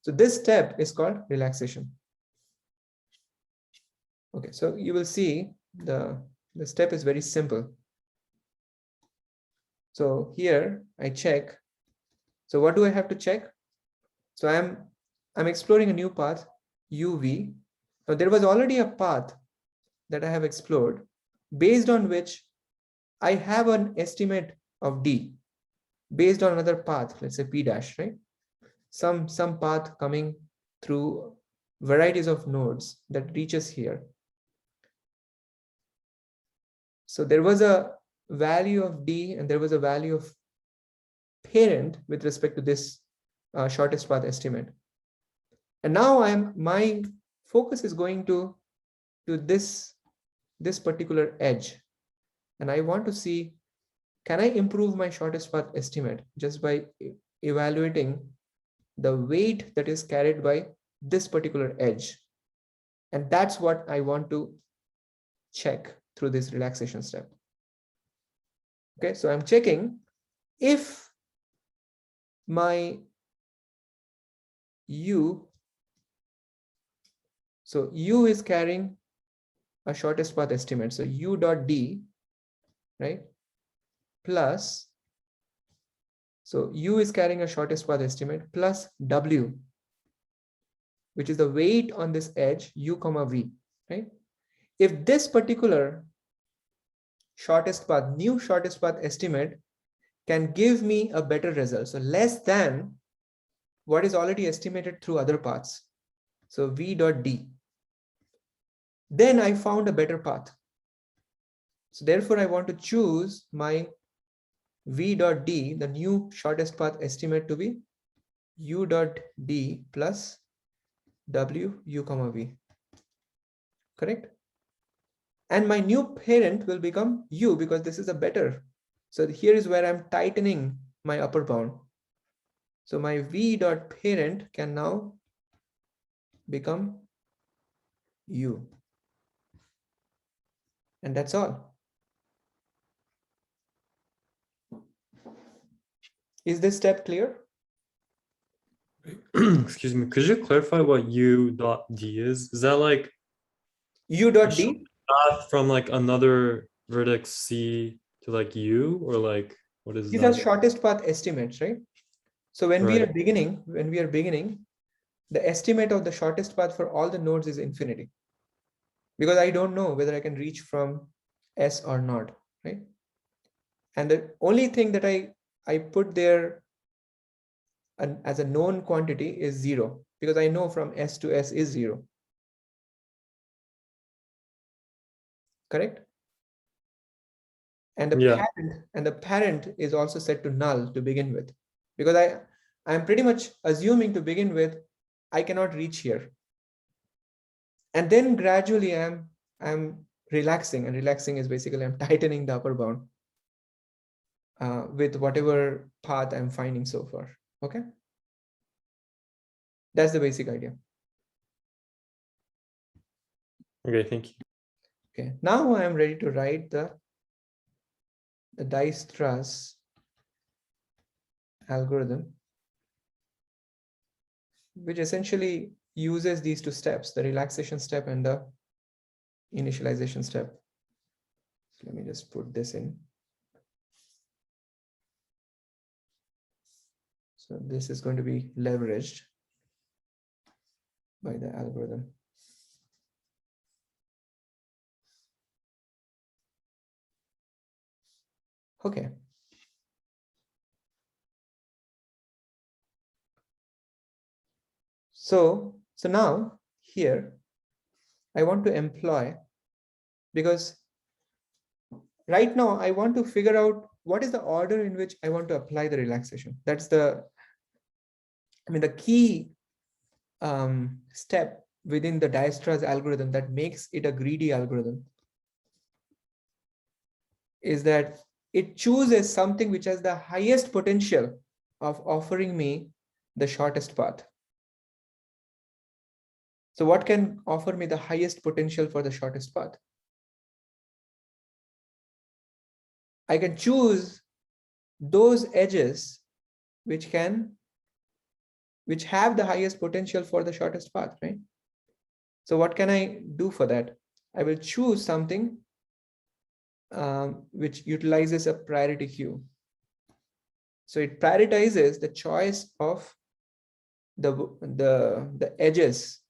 So this step is called relaxation. Okay, so you will see the step is very simple. So here I check. So what do I have to check? So I'm exploring a new path, UV. Now there was already a path that I have explored based on which I have an estimate of D based on another path, let's say P dash, right? Some path coming through varieties of nodes that reaches here. So there was a value of D and there was a value of parent with respect to this shortest path estimate. And now my focus is going to this particular edge. And I want to see, can I improve my shortest path estimate just by evaluating the weight that is carried by this particular edge. And that's what I want to check through this relaxation step. Okay, so I'm checking if my U, so U is carrying a shortest path estimate. So U dot D, right? Plus, so U is carrying a shortest path estimate plus W, which is the weight on this edge, U comma V, right? If this particular shortest path, new shortest path estimate can give me a better result, so less than what is already estimated through other paths, so V dot D, then I found a better path. So therefore, I want to choose my V dot D, the new shortest path estimate, to be U dot D plus W U comma V, correct? And my new parent will become U because this is a better. So here is where I'm tightening my upper bound. So my V dot parent can now become U. And that's all. Is this step clear? Excuse me, could you clarify what U dot D is? Is that like U a dot short D, path from like another vertex C to like U, or like what is these are that? shortest path estimates, right? So when we are Right. beginning, the estimate of the shortest path for all the nodes is infinity, because I don't know whether I can reach from S or not, right? And the only thing that I put there as a known quantity is 0, because I know from S to S is 0, correct? And Yeah. the parent is also set to null to begin with, because I'm pretty much assuming to begin with I cannot reach here, and then gradually I'm relaxing, and relaxing is basically I'm tightening the upper bound with whatever path I'm finding so far. Okay, that's the basic idea. Okay, thank you. Okay, now I'm ready to write the Dijkstra's algorithm, which essentially uses these two steps, the relaxation step and the initialization step. So let me just put this in. So this is going to be leveraged by the algorithm. Okay. So now here, I want to employ, because right now I want to figure out what is the order in which I want to apply the relaxation. That's the key step within the Dijkstra's algorithm that makes it a greedy algorithm is that it chooses something which has the highest potential of offering me the shortest path. So what can offer me the highest potential for the shortest path? I can choose those edges which have the highest potential for the shortest path, right? So what can I do for that? I will choose something which utilizes a priority queue. So it prioritizes the choice of the edges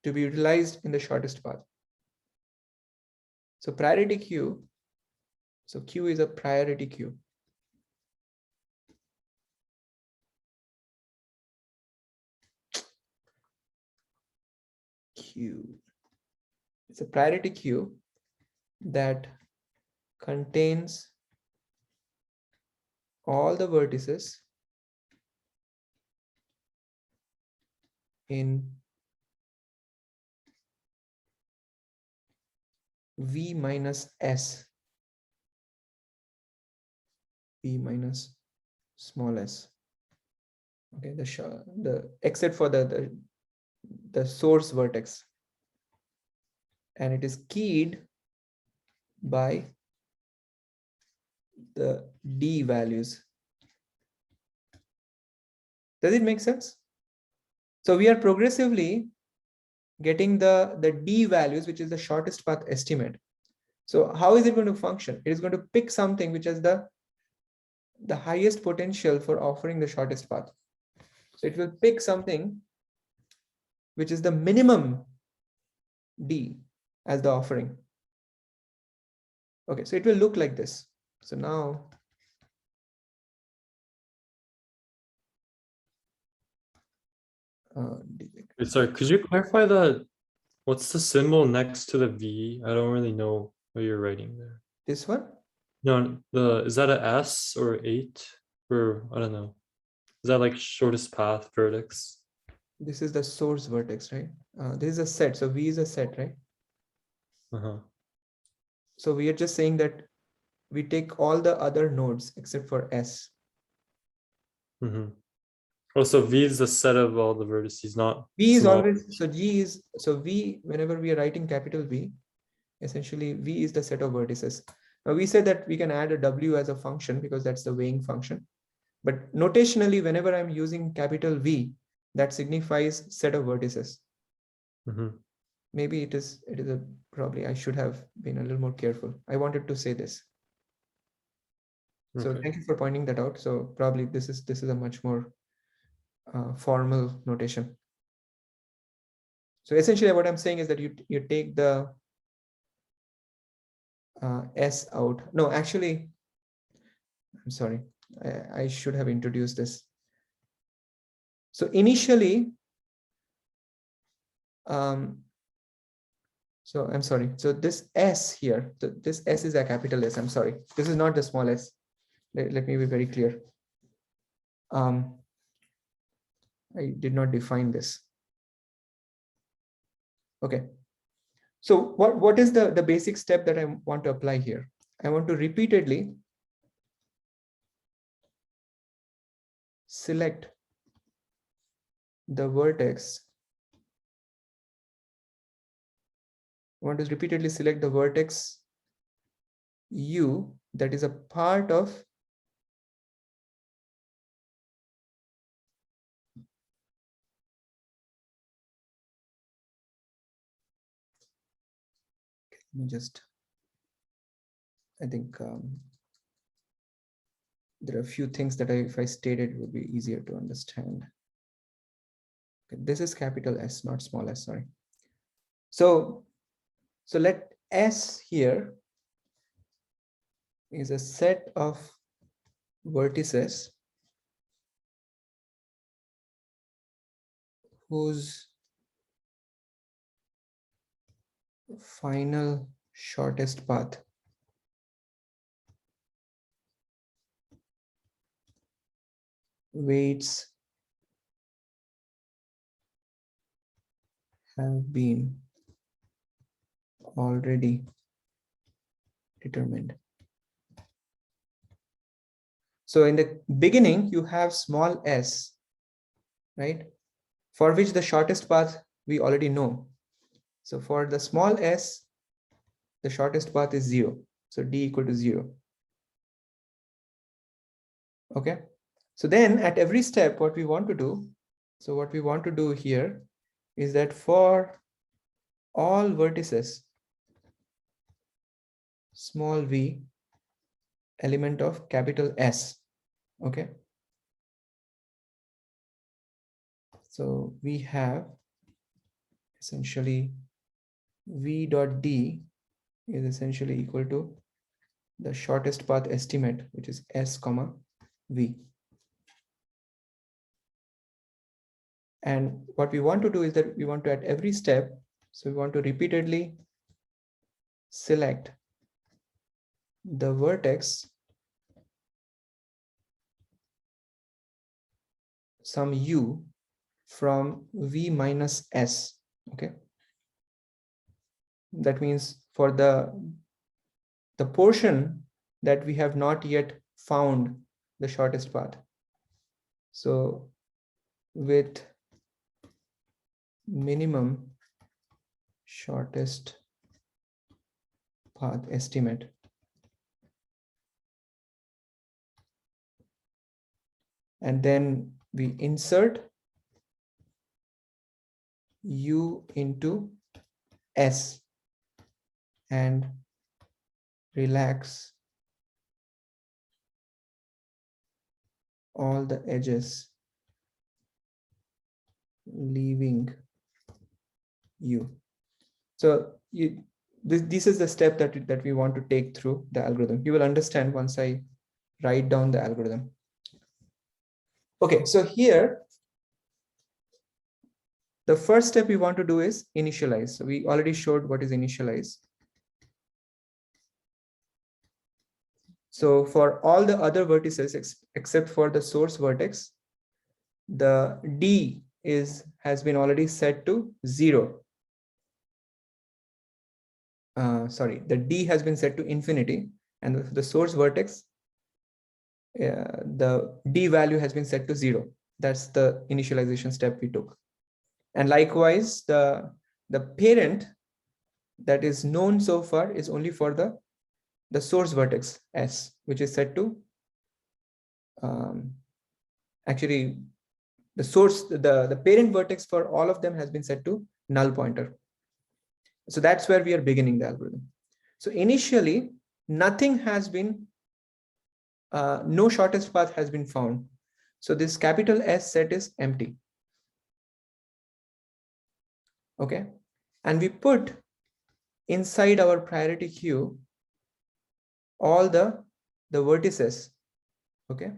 to be utilized in the shortest path. So priority queue, so queue is a priority queue. Queue. It's a priority queue that contains all the vertices in V minus S, V minus small s. Okay, the except for the source vertex, and it is keyed by the D values. Does it make sense? So we are progressively getting the D values, which is the shortest path estimate. So how is it going to function? It is going to pick something which has the highest potential for offering the shortest path. So it will pick something which is the minimum D as the offering. Okay, so it will look like this. So now Wait, sorry, could you clarify what's the symbol next to the V? I don't really know what you're writing there. this one, No, is that a S or 8? Or I don't know. Is that like shortest path vertex? this is the source vertex, right? This is a set. So V is a set, right? Uh-huh. So we are just saying that we take all the other nodes except for S. Mm-hmm. Oh, so V is the set of all the vertices, not V is small. always, so G is, so V, whenever we are writing capital V, essentially V is the set of vertices. Now we said that we can add a W as a function because that's the weighing function. But notationally, whenever I'm using capital V, that signifies set of vertices. Mm-hmm. Maybe it is probably I should have been a little more careful. I wanted to say this. So Okay. thank you for pointing that out. So probably this is a much more formal notation. So essentially what I'm saying is that you take the S out. No, actually, I'm sorry. I should have introduced this. So initially, so I'm sorry. So this S here, this S is a capital S. I'm sorry. This is not the small s. Let me be very clear. I did not define this. Okay. So what is the basic step that I want to apply here? I want to repeatedly select the vertex. I want to repeatedly select the vertex U that is a part of I think there are a few things that if I stated, it would be easier to understand. Okay, this is capital S, not small s, sorry. So let S here is a set of vertices whose final shortest path weights have been already determined. So in the beginning, you have small s, right? For which the shortest path we already know. So for the small s, the shortest path is 0. So D equal to 0. Okay. So then at every step, what we want to do, so what we want to do here is that for all vertices, small v, element of capital S. Okay. So we have essentially v dot d is essentially equal to the shortest path estimate, which is S comma v. And what we want to do is that we want to at every step, so we want to repeatedly select the vertex some u from v minus s. Okay. That means for the portion that we have not yet found the shortest path. So with minimum shortest path estimate. And then we insert U into S and relax all the edges, leaving U. So this is the step that we want to take through the algorithm. You will understand once I write down the algorithm. Okay, so here, the first step we want to do is initialize. So we already showed what is initialize. So for all the other vertices except for the source vertex, the D has been already set to 0. Sorry, the D has been set to infinity, and the source vertex, the D value has been set to 0. That's the initialization step we took. And likewise, the parent that is known so far is only for the source vertex S, which is set to actually the parent vertex for all of them has been set to null pointer. So that's where we are beginning the algorithm. So initially, nothing has been, no shortest path has been found. So this capital S set is empty. Okay. And we put inside our priority queue all the vertices. Okay.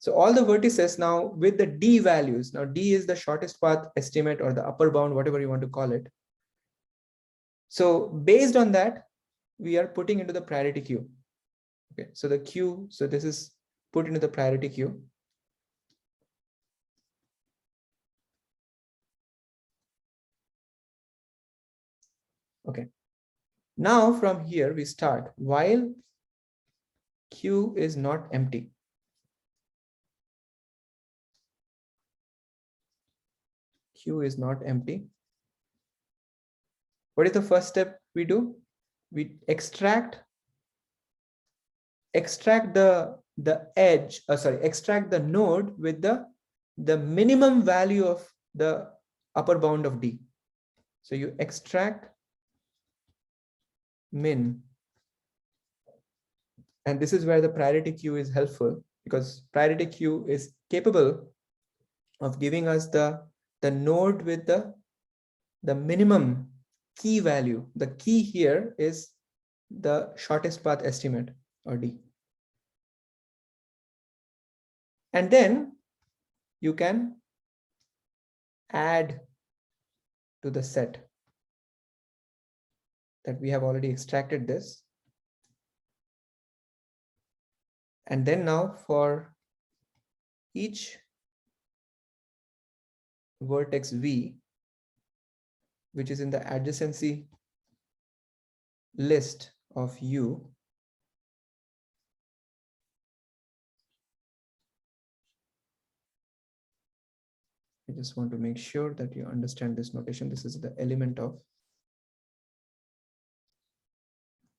So all the vertices now with the D values. Now D is the shortest path estimate or the upper bound, whatever you want to call it. So based on that, we are putting into the priority queue. Okay, so the queue, so this is put into the priority queue. Okay, now from here we start while queue is not empty. Queue is not empty. What is the first step we do? We extract the edge, extract the node with the minimum value of the upper bound of D. So you extract min. And this is where the priority queue is helpful, because priority queue is capable of giving us the node with the minimum key value. The key here is the shortest path estimate, or D. And then you can add to the set that we have already extracted this. And then now for each vertex V, which is in the adjacency list of U, I just want to make sure that you understand this notation. This is the element of.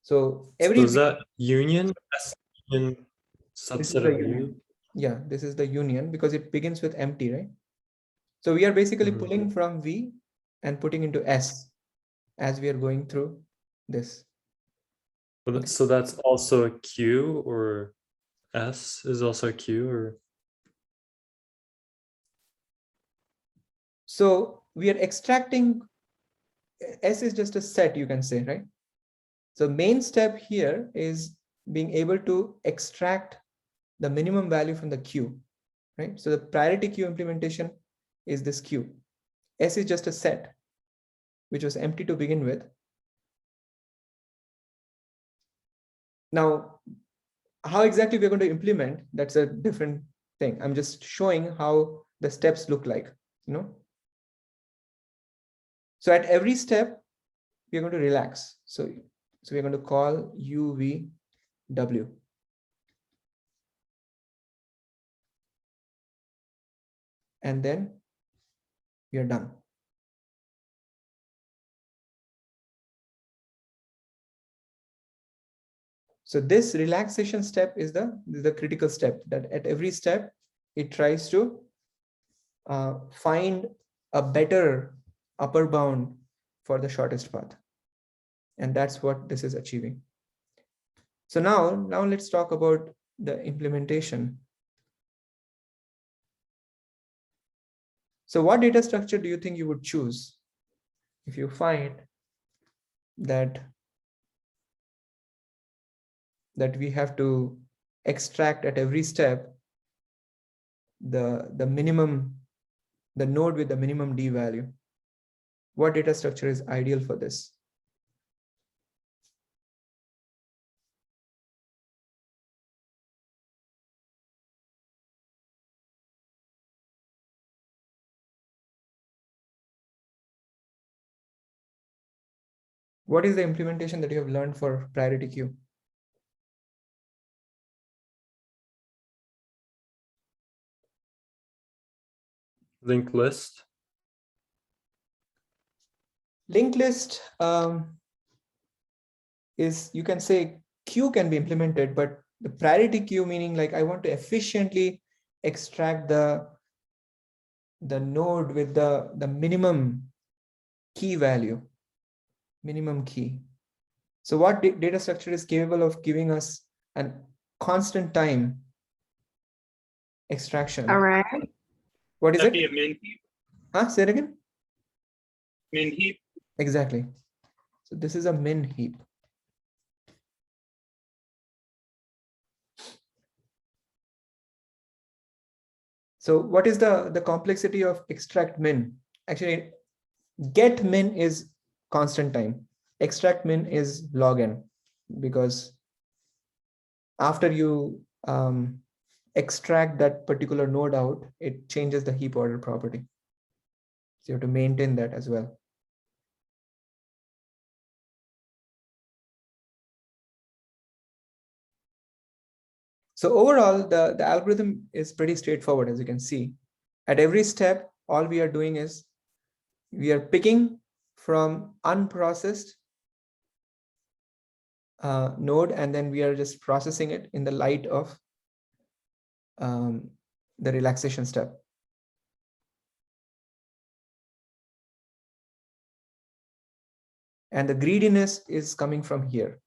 So every. So is that union? Union This is subset the of union. U? Yeah, this is the union because it begins with empty, right? So we are basically Mhm. pulling from V and putting into S as we are going through this. Okay. So that's also a Q, or S is also a Q, or? So we are extracting, S is just a set, you can say, right? So main step here is being able to extract the minimum value from the queue, right? So the priority queue implementation is this queue. S is just a set, which was empty to begin with. Now, how exactly we're going to implement, that's a different thing. I'm just showing how the steps look like, you know? So at every step, we're going to relax. So we're going to call UVW. and then we are done. So this relaxation step is the critical step, that at every step, it tries to find a better upper bound for the shortest path. And that's what this is achieving. So now let's talk about the implementation. So what data structure do you think you would choose if you find that we have to extract at every step the node with the minimum D value? What data structure is ideal for this? What is the implementation that you have learned for priority queue? Linked list. Linked list is, you can say queue can be implemented, but the priority queue, meaning like I want to efficiently extract the node with the minimum key value, minimum key. So what data structure is capable of giving us a constant time extraction? Array. What is That'd it? be a min heap. Huh? Say it again. Min heap. Exactly. So this is a min heap. So what is the complexity of extract min? Actually, get min is constant time. Extract min is log n, because after you extract that particular node out, it changes the heap order property. So you have to maintain that as well. So overall, the algorithm is pretty straightforward, as you can see. At every step, all we are doing is we are picking from unprocessed node, and then we are just processing it in the light of the relaxation step. And the greediness is coming from here,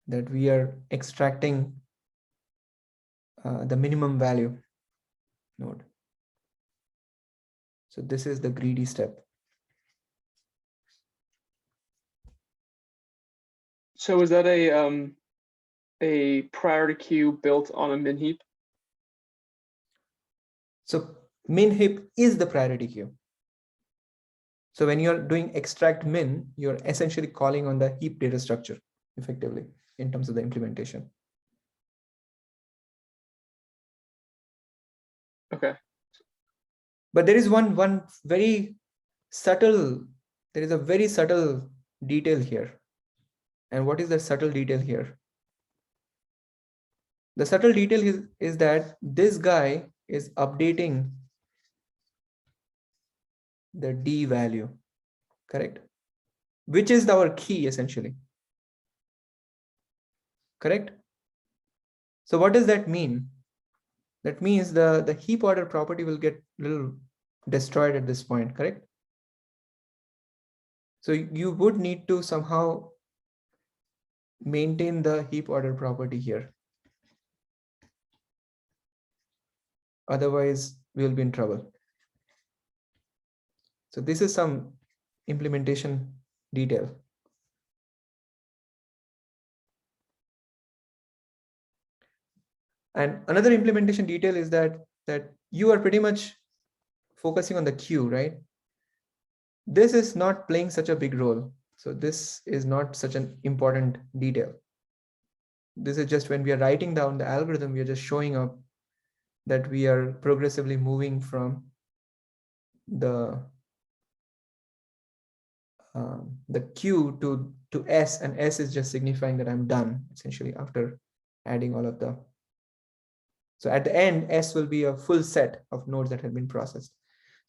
that we are extracting the minimum value node. So this is the greedy step. So is that a priority queue built on a min heap? So min heap is the priority queue. So when you're doing extract min, you're essentially calling on the heap data structure effectively in terms of the implementation. Okay. But there is one very subtle, there is a very subtle detail here. And what is the subtle detail here? The subtle detail is that this guy is updating the D value, correct? Which is our key essentially, correct? So what does that mean? That means the heap order property will get a little destroyed at this point, correct? So you would need to somehow maintain the heap order property here. Otherwise, we will be in trouble. So this is some implementation detail. And another implementation detail is that you are pretty much focusing on the queue, right? This is not playing such a big role. So this is not such an important detail. This is just when we are writing down the algorithm, we are just showing up that we are progressively moving from the queue to S, and S is just signifying that I'm done essentially after adding all of the. So at the end, S will be a full set of nodes that have been processed.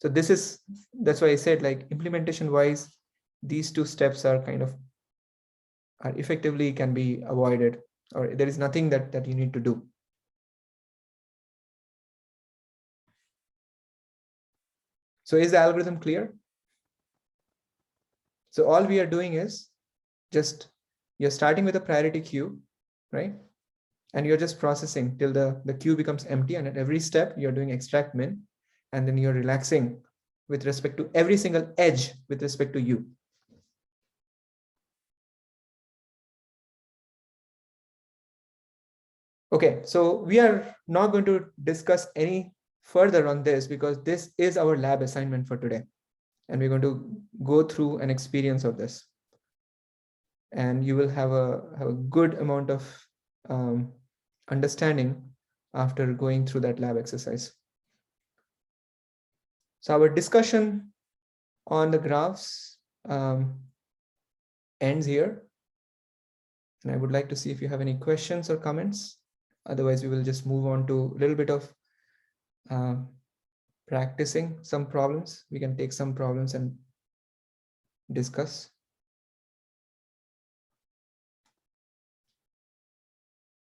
So that's why I said, like, implementation wise, these two steps are are effectively can be avoided, or there is nothing that you need to do. So is the algorithm clear? So all we are doing is you're starting with a priority queue, right? And you're just processing till the queue becomes empty. And at every step, you're doing extract min, and then you're relaxing with respect to every single edge with respect to you. Okay, so we are not going to discuss any further on this because this is our lab assignment for today. And we're going to go through an experience of this. And you will have a good amount of understanding after going through that lab exercise. So our discussion on the graphs ends here. And I would like to see if you have any questions or comments. Otherwise, we will just move on to a little bit of practicing some problems. We can take some problems and discuss.